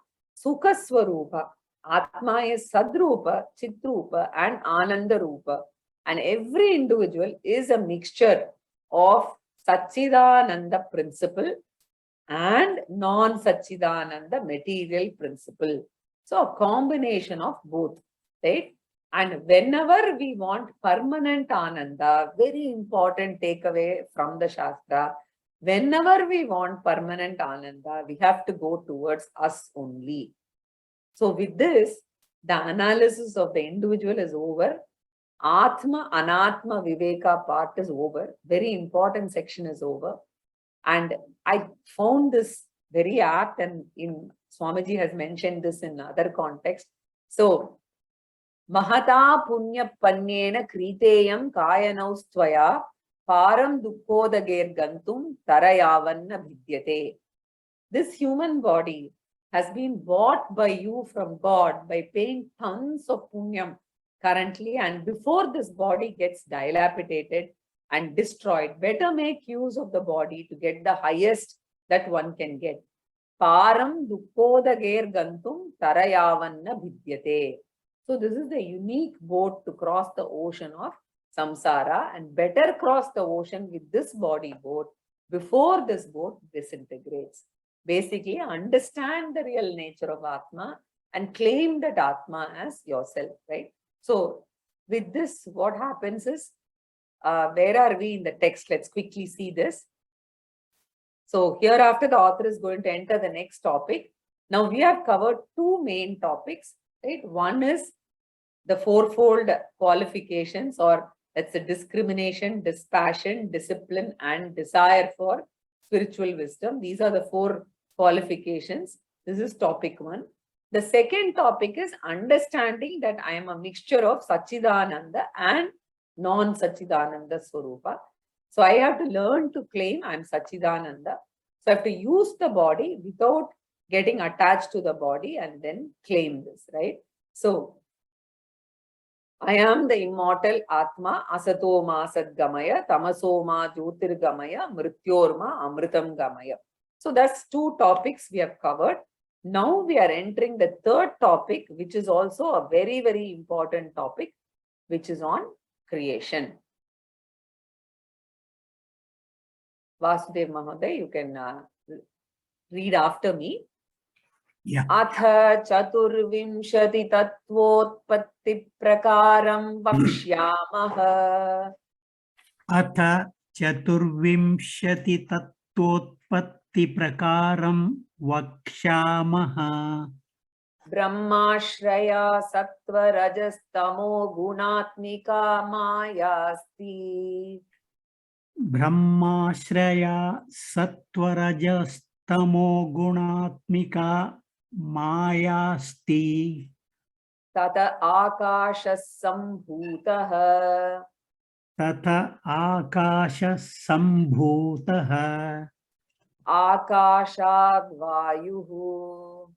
Sukha Swarupa. Atma is Sadrupa, Chitrupa, and Ananda Rupa. And every individual is a mixture of Satchidananda principle and non-Satchidananda material principle. So a combination of both, right? And whenever we want permanent Ananda, very important takeaway from the Shastra, whenever we want permanent Ananda, we have to go towards us only. So with this, the analysis of the individual is over. Atma, Anatma, Viveka part is over. Very important section is over. And I found this very apt, and in Swamiji has mentioned this in other context. So, Mahata Punya Panyena Kriteyam Kayanaustvaya Param Dukkodagir Gantum Tarayavanna Vidyate. This human body has been bought by you from God by paying tons of punyam currently, and before this body gets dilapidated and destroyed, better make use of the body to get the highest that one can get. Param dukkodagir gantum tarayavanna vidyate. So this is the unique boat to cross the ocean of samsara, and better cross the ocean with this body boat before this boat disintegrates. Basically, understand the real nature of Atma and claim that Atma as yourself, right? So with this, what happens is, where are we in the text? Let's quickly see this. So hereafter, the author is going to enter the next topic. Now we have covered two main topics, right? One is the fourfold qualifications, or that's the discrimination, dispassion, discipline, and desire for spiritual wisdom. These are the four qualifications. This is topic one. The second topic is understanding that I am a mixture of Satchidananda and non-Satchidananda Swarupa. So I have to learn to claim I am Satchidananda. So I have to use the body without getting attached to the body and then claim this, right? So I am the immortal Atma, Asatoma Sadgamaya, Tamasoma Jyotirgamaya, Mrityorma Amritam Gamaya. So that's two topics we have covered. Now we are entering the third topic, which is also a very, very important topic, which is on creation. Vasudev Mahoday, you can read after me. Yeah. Atha chaturvimshati tattvotpatti prakaram vakshyamaha. Atha chaturvimshati tattvotpatti prakaram vakshamaha. Brahmashraya sattva rajastamo gunatmika mayasti. Brahmashraya sattvarajas-tamo gunatmika mayasti. Tata akashasambhutaha. Tata akashasambhutaha. Akashad vayuhu.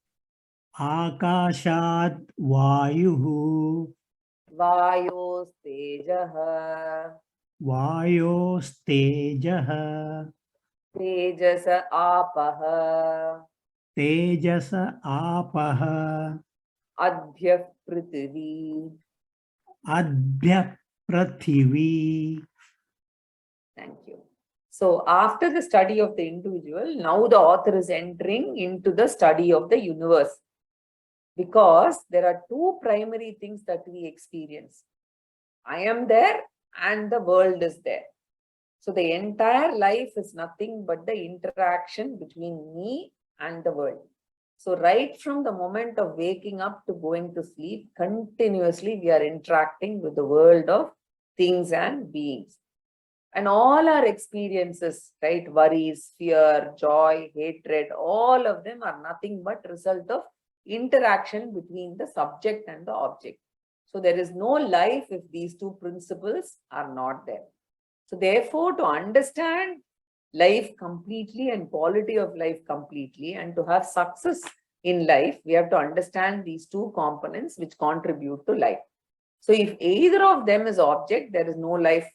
Akashad vayuhu. Vayos tejaha. Vayostejah. Tejasa apaha. Tejasa apaha. Adhyah prithvi. Adbhya prathivi. Thank you. So after the study of the individual, now the author is entering into the study of the universe. Because there are two primary things that we experience. I am there and the world is there. So the entire life is nothing but the interaction between me and the world. So right from the moment of waking up to going to sleep, continuously we are interacting with the world of things and beings. And all our experiences, right, worries, fear, joy, hatred, all of them are nothing but result of interaction between the subject and the object. So there is no life if these two principles are not there. So therefore, to understand life completely and quality of life completely, and to have success in life, we have to understand these two components which contribute to life. So if either of them is object, there is no life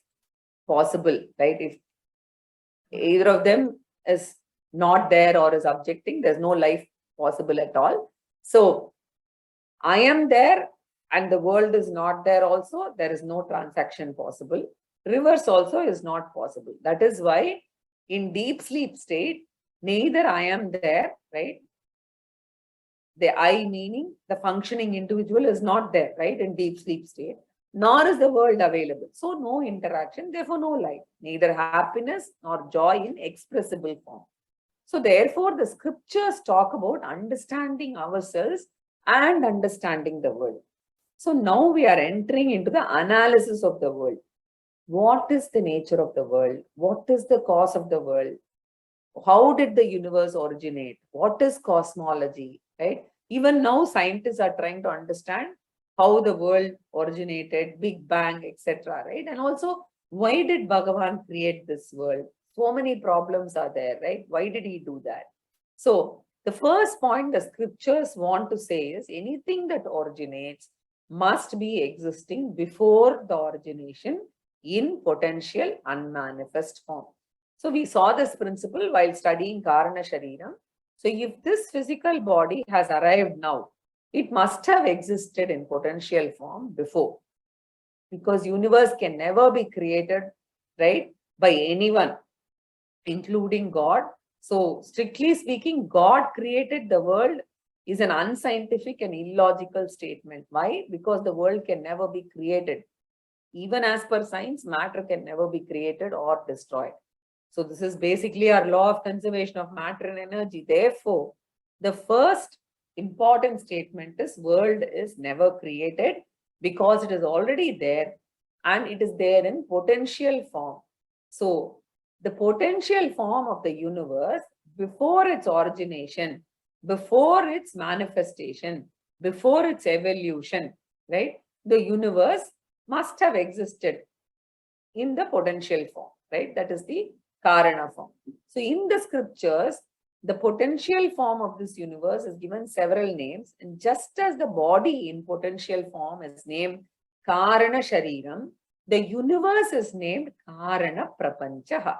possible, right? If either of them is not there or is objecting, there's no life possible at all. So I am there and the world is not there also, there is no transaction possible. Reverse also is not possible. That is why in deep sleep state, neither I am there, right? The I meaning the functioning individual is not there, right? In deep sleep state, nor is the world available. So no interaction, therefore no life, neither happiness nor joy in expressible form. So therefore the scriptures talk about understanding ourselves and understanding the world. So now we are entering into the analysis of the world. What is the nature of the world? What is the cause of the world? How did the universe originate? What is cosmology, right? Even now scientists are trying to understand how the world originated, Big Bang, etc., right? And also, why did Bhagavan create this world? So many problems are there, right? Why did he do that? So the first point the scriptures want to say is anything that originates must be existing before the origination in potential unmanifest form. So we saw this principle while studying Karana Shariram. So if this physical body has arrived now, it must have existed in potential form before. Because universe can never be created, right, by anyone, including God. So strictly speaking, God created the world is an unscientific and illogical statement. Why? Because the world can never be created. Even as per science, matter can never be created or destroyed. So this is basically our law of conservation of matter and energy. Therefore, the first important statement is world is never created because it is already there and it is there in potential form. So the potential form of the universe before its origination, before its manifestation, before its evolution, right? The universe must have existed in the potential form, right? That is the Karana form. So in the scriptures, the potential form of this universe is given several names. And just as the body in potential form is named Karana Shariram, the universe is named Karana Prapanchaha.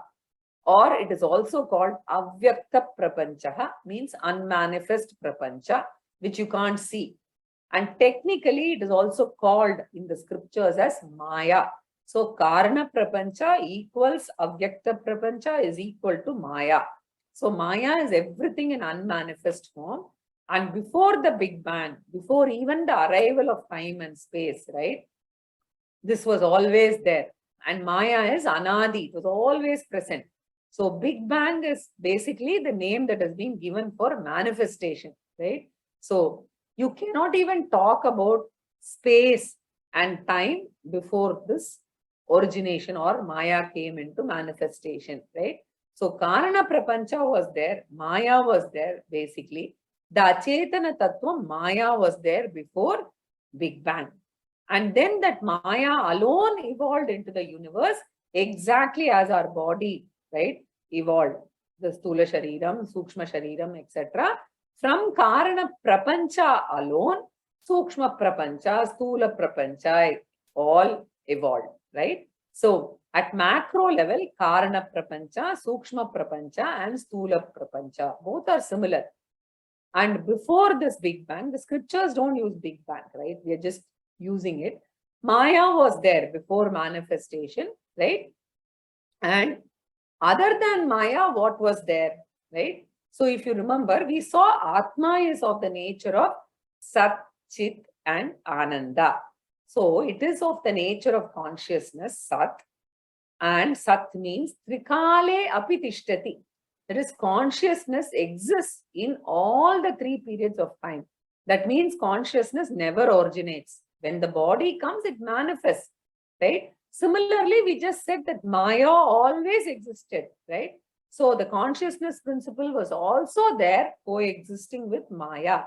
Or it is also called Avyakta Prapanchaha, means unmanifest Prapancha, which you can't see. And technically, it is also called in the scriptures as Maya. So Karana Prapancha equals Avyakta Prapancha is equal to Maya. So Maya is everything in unmanifest form. And before the Big Bang, before even the arrival of time and space, right? This was always there. And Maya is Anadi, it was always present. So Big Bang is basically the name that has been given for manifestation, right? So you cannot even talk about space and time before this origination or Maya came into manifestation, right? So Karana Prapancha was there, Maya was there basically. The Achetana Tattva, Maya was there before Big Bang. And then that Maya alone evolved into the universe exactly as our body, right, evolved. The Stula Shariram, Sukshma Shariram, etc. From Karana Prapancha alone, Sukshma Prapancha, Stula Prapancha all evolved, right? So at macro level, Karana Prapancha, Sukshma Prapancha and Stula Prapancha, both are similar. And before this Big Bang, the scriptures don't use Big Bang, right? We are just using it. Maya was there before manifestation, right? And other than Maya, what was there, right? So if you remember, we saw Atma is of the nature of Sat, Chit and Ananda. So it is of the nature of consciousness, Sat. And Sat means Trikale api tishtati. That is, consciousness exists in all the three periods of time. That means consciousness never originates. When the body comes, it manifests, right? Similarly, we just said that Maya always existed, right? So the consciousness principle was also there, coexisting with Maya.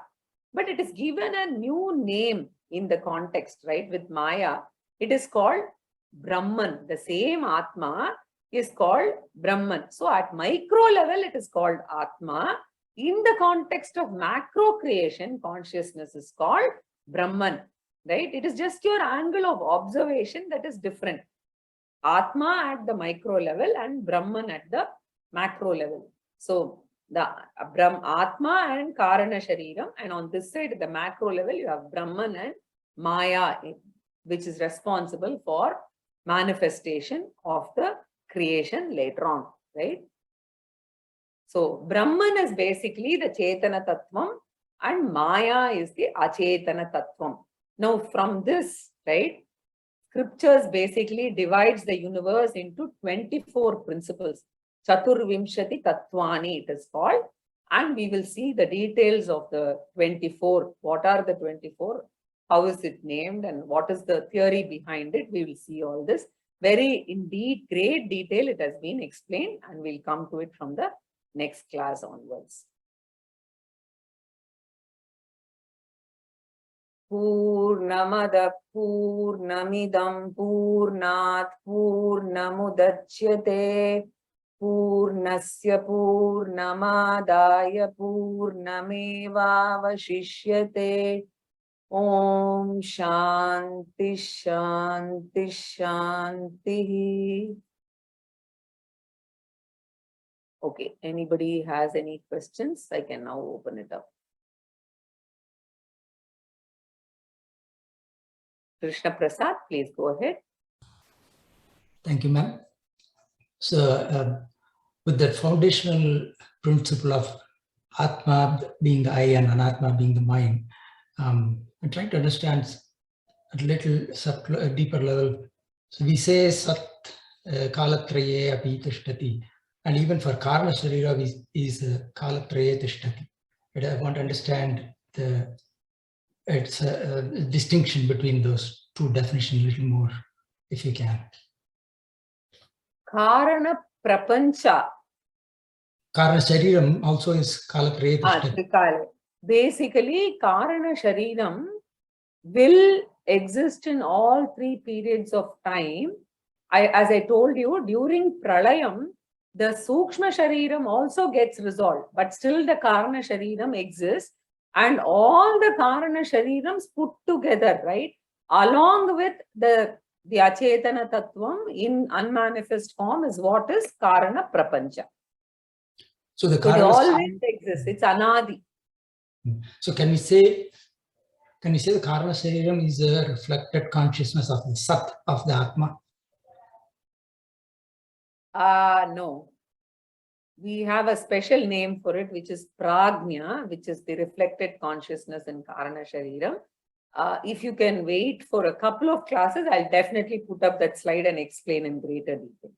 But it is given a new name in the context, right? With Maya, it is called Brahman. The same Atma is called Brahman. So at micro level, it is called Atma. In the context of macro creation, consciousness is called Brahman, right? It is just your angle of observation that is different. Atma at the micro level and Brahman at the macro level. So the Atma and Karana Shariram, and on this side, at the macro level, you have Brahman and Maya, which is responsible for manifestation of the creation later on, right? So Brahman is basically the Chetana Tattvam and Maya is the Achetana Tattvam. Now from this, right, scriptures basically divides the universe into 24 principles. Chaturvimshati Tattvani it is called. And we will see the details of the 24. What are the 24? How is it named and what is the theory behind it? We will see all this. Very indeed, great detail it has been explained, and we'll come to it from the next class onwards. Purnamada Purnamidam Purnat Purnamudachyate Purnasya Purnamadaya Purnameva Vashishyate. Om Shanti Shanti Shanti. Okay, anybody has any questions? I can now open it up. Krishna Prasad, please go ahead. Thank you, ma'am. So, with that foundational principle of Atma being the I and Anatma being the mind, I'm trying to understand at a little deeper level. So we say Sat Kalatraye api tishtati, and even for Karma Sharira is Kalatraye tishtati. But I want to understand the distinction between those two definitions a little more, if you can. Karana Prapancha. Karana Shariram also is Kalatraye tishtati. Basically, Karana Shariram will exist in all three periods of time. As I told you, during Pralayam, the Sukshma Shariram also gets resolved, but still the Karana Shariram exists, and all the Karana Sharirams put together, right, along with the Achetana Tattvam in unmanifest form is what is Karana Prapancha. So the it Karana always exists, it's Anadi. So can we say the Karana Shariram is a reflected consciousness of the Sat, of the Atma? No. We have a special name for it, which is Prajna, which is the reflected consciousness in Karana Shariram. If you can wait for a couple of classes, I'll definitely put up that slide and explain in greater detail.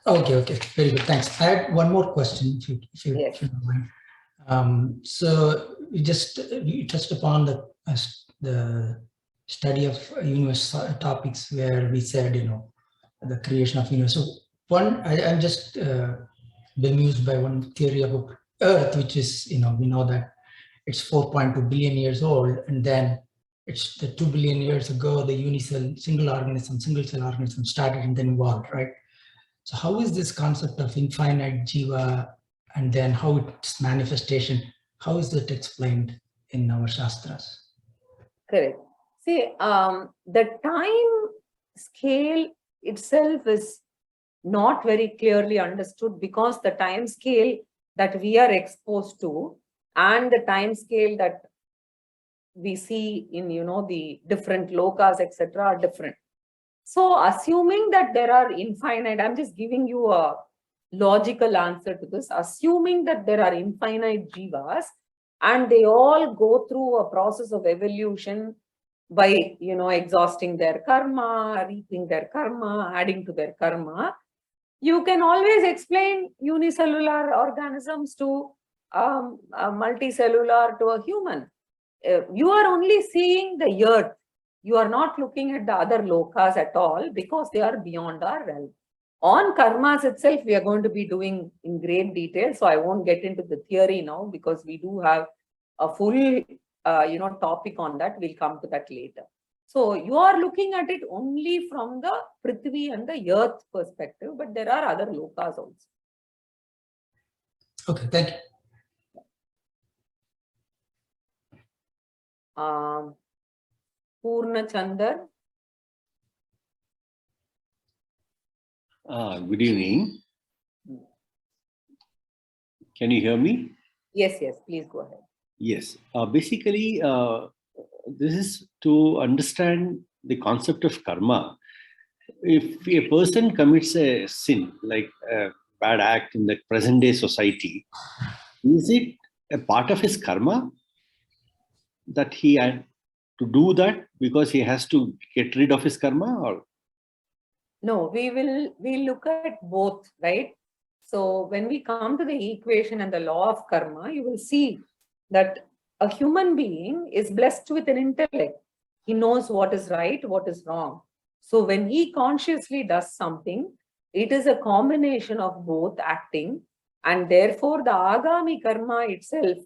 Okay, very good, thanks. I had one more question, if you don't mind. So you touched upon the study of universe topics where we said, the creation of universe. So I'm just bemused by one theory about Earth, which is, we know that it's 4.2 billion years old, and then it's the 2 billion years ago, the single cell organism started and then evolved, right? So how is this concept of infinite jiva and then how its manifestation, how is that explained in our Shastras? Correct. See, the time scale itself is not very clearly understood, because the time scale that we are exposed to and the time scale that we see in, the different lokas, etc., are different. So assuming that there are infinite, I'm just giving you a logical answer to this, assuming that there are infinite jivas and they all go through a process of evolution by, exhausting their karma, reaping their karma, adding to their karma, you can always explain unicellular organisms to multicellular to a human. You are only seeing the earth. You are not looking at the other lokas at all, because they are beyond our realm. On karmas itself, we are going to be doing in great detail. So I won't get into the theory now, because we do have a full, topic on that. We'll come to that later. So you are looking at it only from the Prithvi and the earth perspective, but there are other lokas also. Okay, thank you. Poorna Chandar. Good evening. Can you hear me? Yes, please go ahead. Yes. Basically, this is to understand the concept of karma. If a person commits a sin, like a bad act in the present day society, is it a part of his karma that he had to do that because he has to get rid of his karma? Or no, we'll look at both, right? So when we come to the equation and the law of karma, you will see that a human being is blessed with an intellect. He knows what is right, what is wrong. So when he consciously does something, it is a combination of both acting, and therefore the agami karma itself,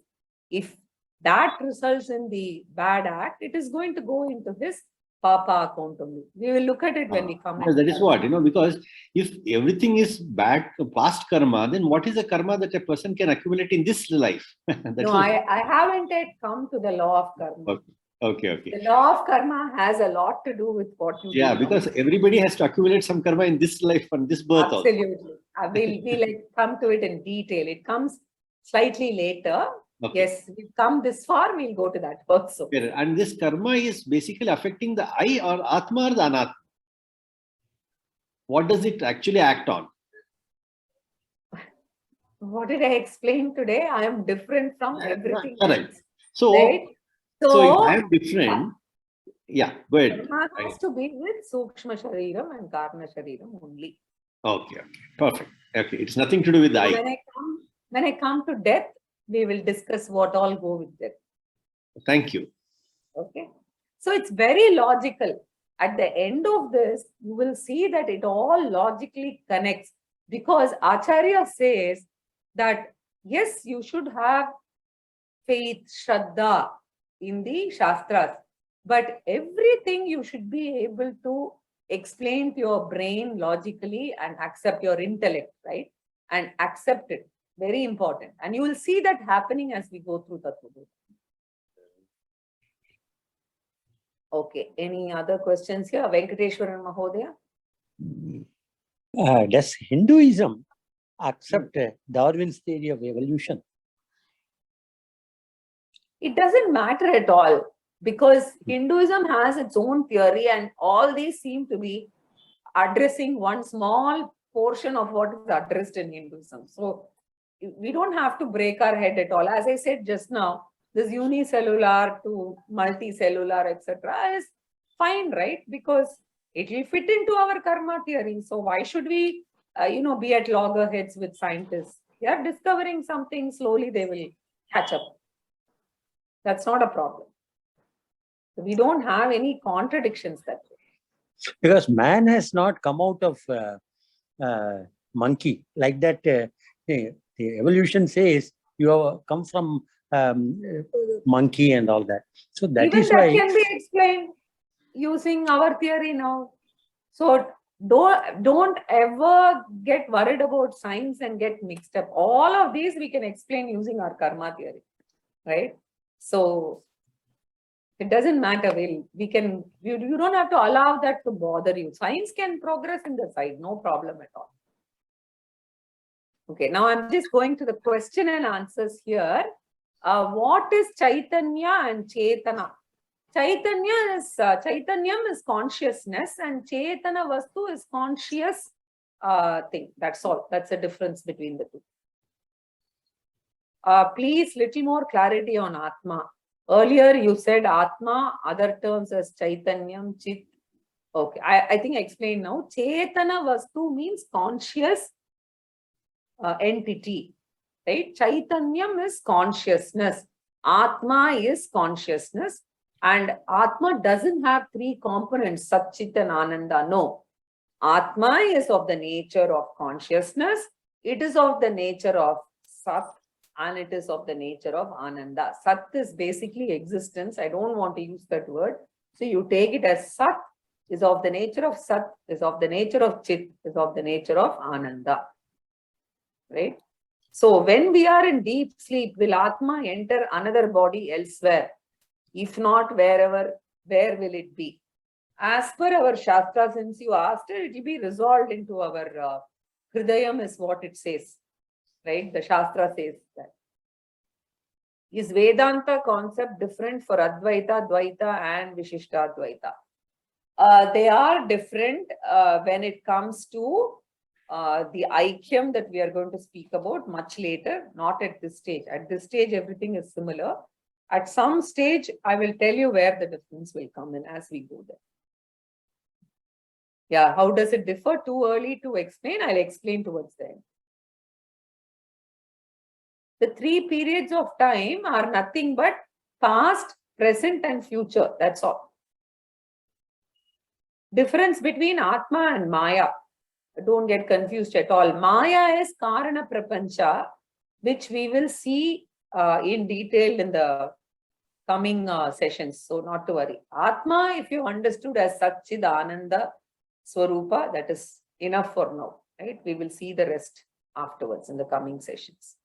if that results in the bad act, it is going to go into this papa account only. We will look at it when we come. That is what, because if everything is bad, past karma, then what is the karma that a person can accumulate in this life? No, I haven't yet come to the law of karma. Okay. The law of karma has a lot to do with what you do. Yeah, because everybody has to accumulate some karma in this life and this birth. Absolutely. We'll come to it in detail. It comes slightly later. Okay. Yes, we've come this far, we'll go to that also. And this karma is basically affecting the I or Atma or the Anatma. What does it actually act on? What did I explain today? I am different from everything else. So, right? So if I am different, go ahead. Karma has to be with Sukshma Shariram and Karna Shariram only. Okay, perfect. Okay, it's nothing to do with the I. When I come to death, we will discuss what all go with death. Thank you. Okay. So it's very logical. At the end of this, you will see that it all logically connects, because Acharya says that, yes, you should have faith, Shraddha in the Shastras, but everything you should be able to explain to your brain logically and accept your intellect, right? And accept it. Very important. And you will see that happening as we go through Tattvabodha. Okay. Any other questions here? Venkateshwaran Mahodaya? Does Hinduism accept Darwin's theory of evolution? It doesn't matter at all, because Hinduism has its own theory, and all these seem to be addressing one small portion of what is addressed in Hinduism. So we don't have to break our head at all. As I said just now, this unicellular to multicellular, etc. is fine, right? Because it will fit into our karma theory. So why should we, be at loggerheads with scientists? They are discovering something, slowly they will catch up. That's not a problem. We don't have any contradictions that way. Because man has not come out of monkey like that. The evolution says you have come from monkey and all that. So that even is that why can be explained using our theory now. So don't ever get worried about science and get mixed up. All of these we can explain using our karma theory, right? So It doesn't matter. You don't have to allow that to bother you. Science can progress in the side, no problem at all. Okay, now I'm just going to the question and answers here. What is Chaitanya and Chetana? Chaitanyam is consciousness and Chetana Vastu is conscious thing. That's all. That's the difference between the two. Please, little more clarity on Atma. Earlier you said Atma, other terms as Chaitanyam, Chit. Okay, I think I explained now. Chetana Vastu means conscious entity, right? Chaitanyam is consciousness. Atma is consciousness. And Atma doesn't have three components, Sat, Chit and Ananda. No. Atma is of the nature of consciousness. It is of the nature of Sat. And it is of the nature of Ananda. Sat is basically existence. I don't want to use that word. So you take it as Sat is of the nature of Sat, is of the nature of Chit, is of the nature of Ananda. Right? So when we are in deep sleep, will Atma enter another body elsewhere? If not, wherever, where will it be? As per our Shastra, since you asked it, it will be resolved into our Hridayam is what it says. Right? The Shastra says that. Is Vedanta concept different for Advaita, Dvaita and Vishishta Dvaita? They are different when it comes to the Aikyam that we are going to speak about much later, not at this stage. At this stage, everything is similar. At some stage, I will tell you where the difference will come in as we go there. Yeah, how does it differ? Too early to explain? I'll explain towards the end. The three periods of time are nothing but past, present and future. That's all. Difference between Atma and Maya. Don't get confused at all. Maya is Karana Prapancha, which we will see in detail in the coming sessions. So not to worry. Atma, if you understood as Satchid Ananda Swarupa, that is enough for now. Right? We will see the rest afterwards in the coming sessions.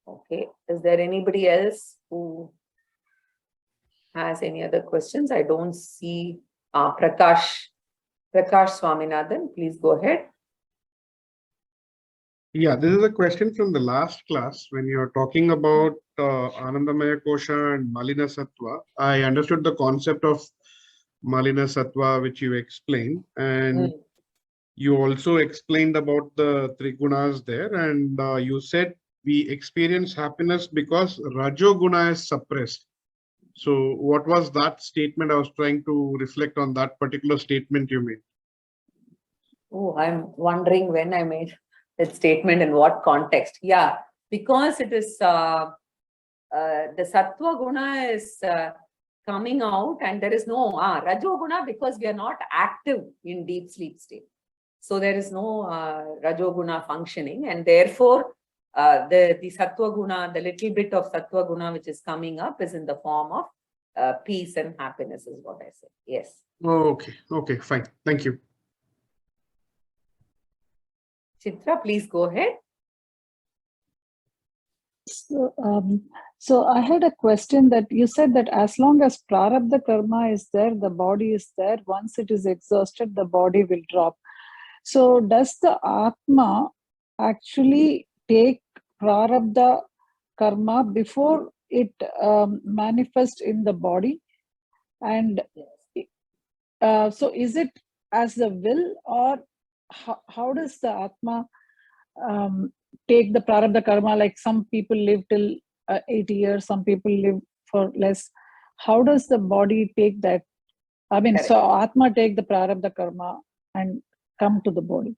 Okay, is there anybody else who has any other questions? I don't see Prakash Swaminathan, please go ahead. Yeah, this is a question from the last class when you're talking about Anandamaya Kosha and Malina Sattva. I understood the concept of Malina Sattva, which you explained, and you also explained about the Trigunas there, and you said we experience happiness because Rajoguna is suppressed. So what was that statement? I was trying to reflect on that particular statement you made. Oh, I'm wondering when I made that statement, in what context. Yeah, because it is the Sattva Guna is coming out and there is no Rajoguna, because we are not active in deep sleep state. So there is no Rajoguna functioning, and therefore the Sattva Guna, the little bit of Sattva Guna which is coming up is in the form of peace and happiness is what I said. Yes. Okay, okay, fine. Thank you. Chitra, please go ahead. So I had a question that you said that as long as prarabdha karma is there, the body is there. Once it is exhausted, the body will drop. So does the Atma actually take prarabdha karma before it manifests in the body? And so is it as the will, or how does the Atma take the prarabdha karma? Like some people live till 80 years, some people live for less. How does the body take that? I mean, Correct. so Atma take the prarabdha karma and come to the body.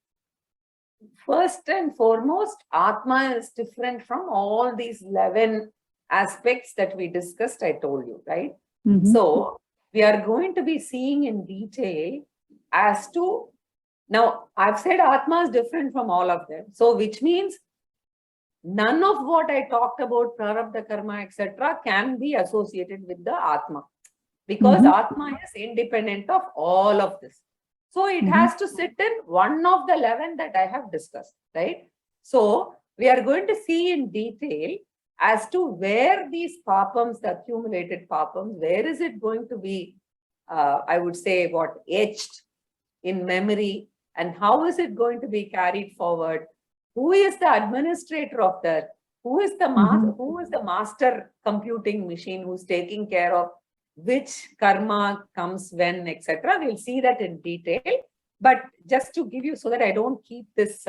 First and foremost, Atma is different from all these 11 aspects that we discussed, I told you, right? Mm-hmm. So we are going to be seeing in detail as to, now I've said Atma is different from all of them. So which means none of what I talked about, prarabdha karma, etc., can be associated with the Atma, because Atma is independent of all of this. So it has to sit in one of the 11 that I have discussed, right? So we are going to see in detail as to where these papams, the accumulated papams, where is it going to be, I would say, etched in memory, and how is it going to be carried forward? Who is the administrator of that? Who is the master computing machine who's taking care of which karma comes when, etc. We'll see that in detail. But just to give you, so that I don't keep this,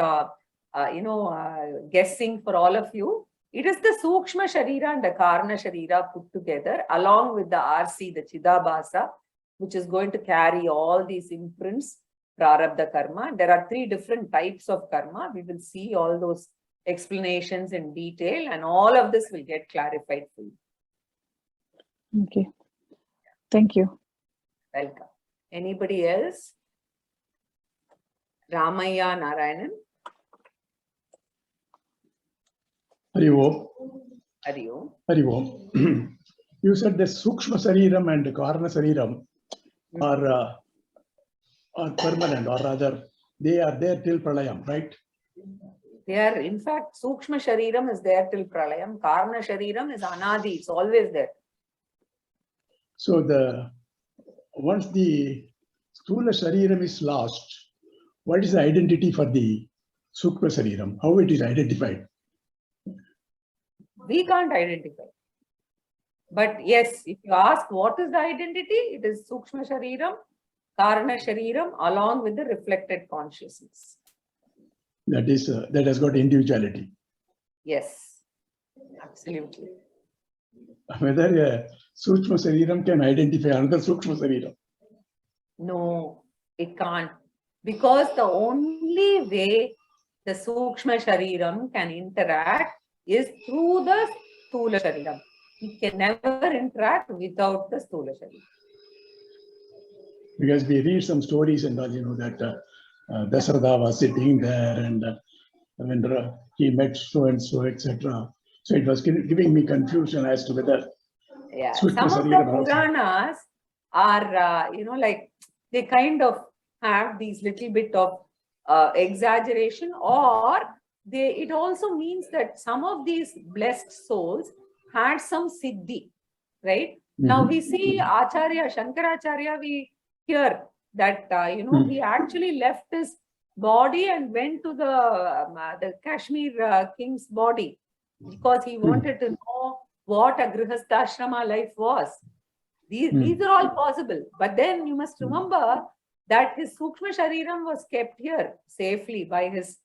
guessing for all of you, it is the Sukshma Sharira and the Karna Sharira put together, along with the RC, the Chidabhasa, which is going to carry all these imprints, Prarabdha Karma. There are 3 different types of karma. We will see all those explanations in detail, and all of this will get clarified for you. Okay. Thank you. Welcome. Anybody else? Ramaya Narayanan. Hari Om. Hari Om. Hari Om. You said the Sukshma Sariram and Karna Sariram are permanent, or rather, they are there till Pralayam, right? They are, in fact, Sukshma Shariram is there till Pralayam. Karna Shariram is Anadi, it's always there. So once the Sthula Shariram is lost, what is the identity for the Sukshma Shariram? How it is identified? We can't identify. But yes, if you ask what is the identity, it is Sukshma Shariram, Karna Shariram, along with the reflected consciousness. That has got individuality. Yes, absolutely. Whether a Sukshma Shariram can identify another Sukshma Shariram? No, it can't. Because the only way the Sukshma Shariram can interact is through the Sthula Shariram. It can never interact without the Sthula Shariram. Because we read some stories and all, that Dasarada was sitting there, and when he met so and so, etc. So it was giving me confusion as to whether. Yeah, some of the Puranas are, they kind of have these little bit of exaggeration, or it also means that some of these blessed souls had some siddhi, right? Now we see Acharya, Shankaracharya, we hear that, he actually left his body and went to the Kashmir king's body because he wanted to know what a grihastha life was. These are all possible. But then you must remember that his Sukshma Shariram was kept here safely by his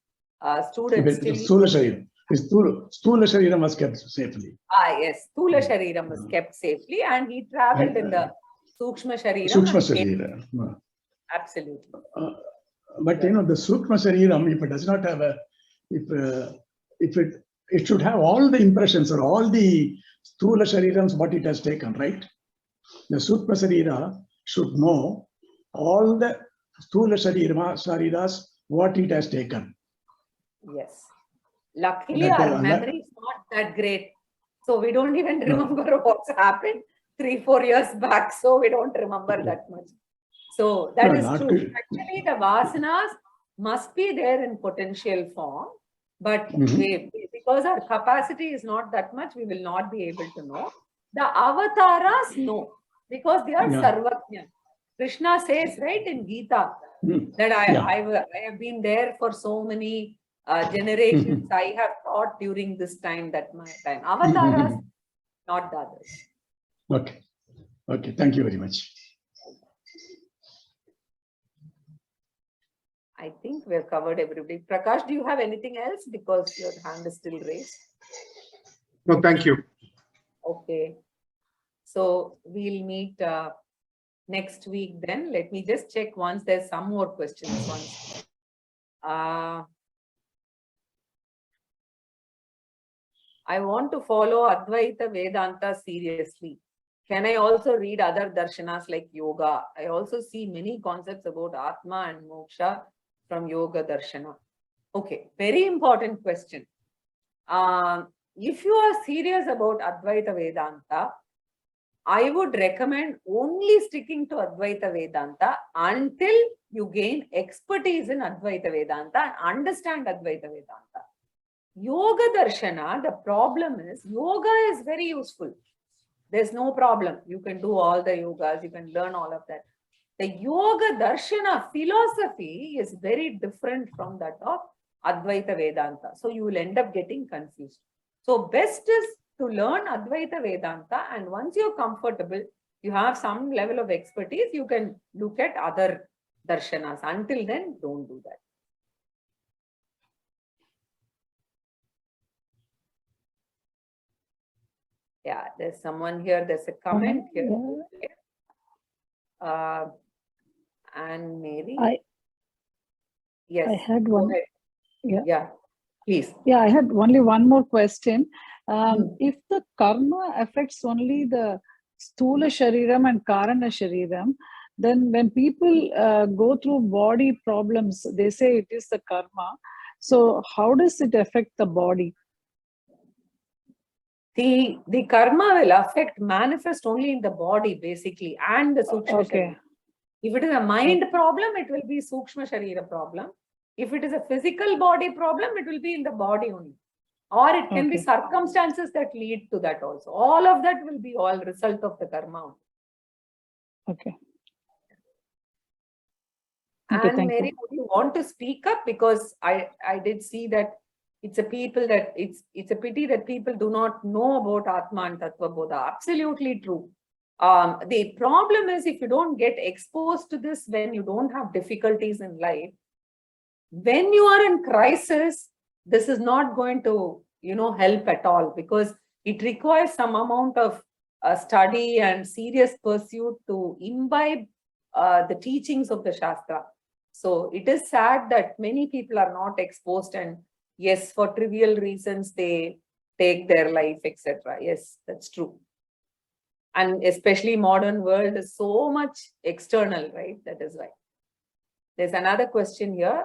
students. Sthula Shariram. His Sthula Shariram was kept safely. Yes, Sthula Shariram was kept safely, and he traveled in the Sukshma Shariram. Sukshma Shariram. Absolutely. But the Sukshma Shariram, if it does not have it should have all the impressions or all the Sthula Sharirams what it has taken, right? The Sukshma Sharira should know all the Sthula Shariras what it has taken. Yes. Luckily, our memory is not that great. So we don't even remember what's happened 3-4 years back. So we don't remember that much. So that is true. Actually, the vasanas must be there in potential form. But because our capacity is not that much, we will not be able to know. The avatars, no. Because they are sarvajna. Krishna says, right, in Gita, that I have been there for so many generations. I have taught during this time, that my time. Avatars, not the others. Okay. Thank you very much. I think we have covered everybody. Prakash, do you have anything else? Because your hand is still raised. No, thank you. Okay. So we'll meet next week then. Let me just check once there's some more questions. Once. I want to follow Advaita Vedanta seriously. Can I also read other darshanas like yoga? I also see many concepts about Atma and Moksha from Yoga Darshana. Okay, very important question. If you are serious about Advaita Vedanta, I would recommend only sticking to Advaita Vedanta until you gain expertise in Advaita Vedanta and understand Advaita Vedanta. Yoga Darshana, the problem is, yoga is very useful. There's no problem. You can do all the yogas, you can learn all of that. The Yoga Darshana philosophy is very different from that of Advaita Vedanta. So you will end up getting confused. So best is to learn Advaita Vedanta, and once you're comfortable, you have some level of expertise, you can look at other darshanas. Until then, don't do that. Yeah, there's someone here, there's a comment here. And Mary. Yes. I had go one. ahead. Yeah, please. Yeah, I had only one more question. If the karma affects only the Stula Shariram and Karana Shariram, then when people go through body problems, they say it is the karma. So how does it affect the body? The karma will manifest only in the body basically, and the Sukshma Sharira. If it is a mind problem, it will be Sukshma Sharira problem. If it is a physical body problem, it will be in the body only. Or it can be circumstances that lead to that also. All of that will be all result of the karma. Okay. And Mary, would you want to speak up? Because I did see that it's a pity that people do not know about Atma and Tattvabodha. Absolutely true. The problem is, if you don't get exposed to this when you don't have difficulties in life, when you are in crisis, this is not going to, help at all, because it requires some amount of study and serious pursuit to imbibe the teachings of the Shastra. So it is sad that many people are not exposed, and yes, for trivial reasons, they take their life, etc. Yes, that's true. And especially modern world is so much external, right? That is why. There's another question here.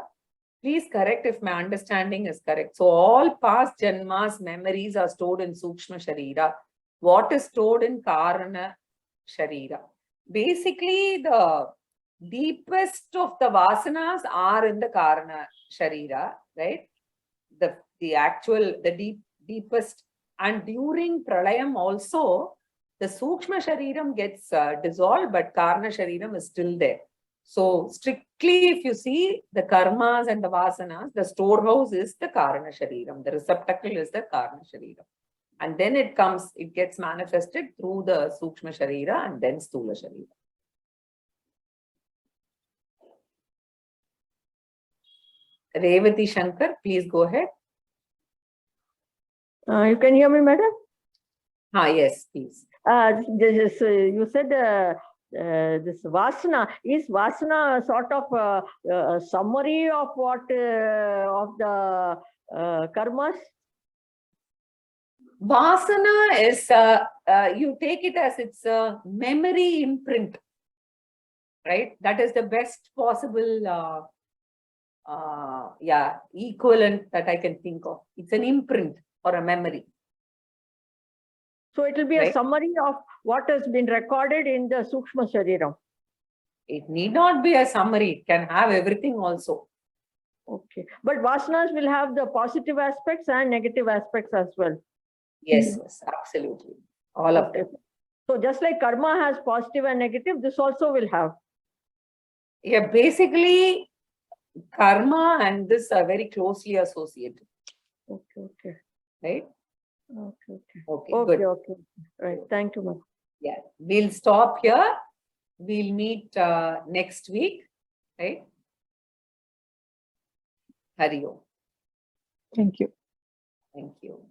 Please correct if my understanding is correct. So all past janmas memories are stored in Sukshma Sharira. What is stored in Karana Sharira? Basically, the deepest of the vasanas are in the Karana Sharira, right? The deepest. And during Pralayam also, the Sukshma Shariram gets dissolved, but Karana Shariram is still there. So strictly, if you see the karmas and the vasanas, the storehouse is the Karana Shariram. The receptacle is the Karana Shariram. And then it gets manifested through the Sukshma Sharira and then Stula Sharira. Revati Shankar, please go ahead. You can hear me, madam? Yes, please. You said this Vasana. Is Vasana sort of a summary of what of the karmas? Vasana is, you take it as it's a memory imprint, right? That is the best possible equivalent that I can think of. It's an imprint or a memory. So it will be a summary of what has been recorded in the Sukshma Shariram. It need not be a summary. It can have everything also. Okay. But vasanas will have the positive aspects and negative aspects as well. Yes, yes, absolutely. All of them. So just like karma has positive and negative, this also will have. Yeah, basically, karma and this are very closely associated. Okay. Right? Okay, good. Okay. Right. Thank you, ma'am. Yeah, we'll stop here. We'll meet next week, right? Hari Om. Thank you. Thank you.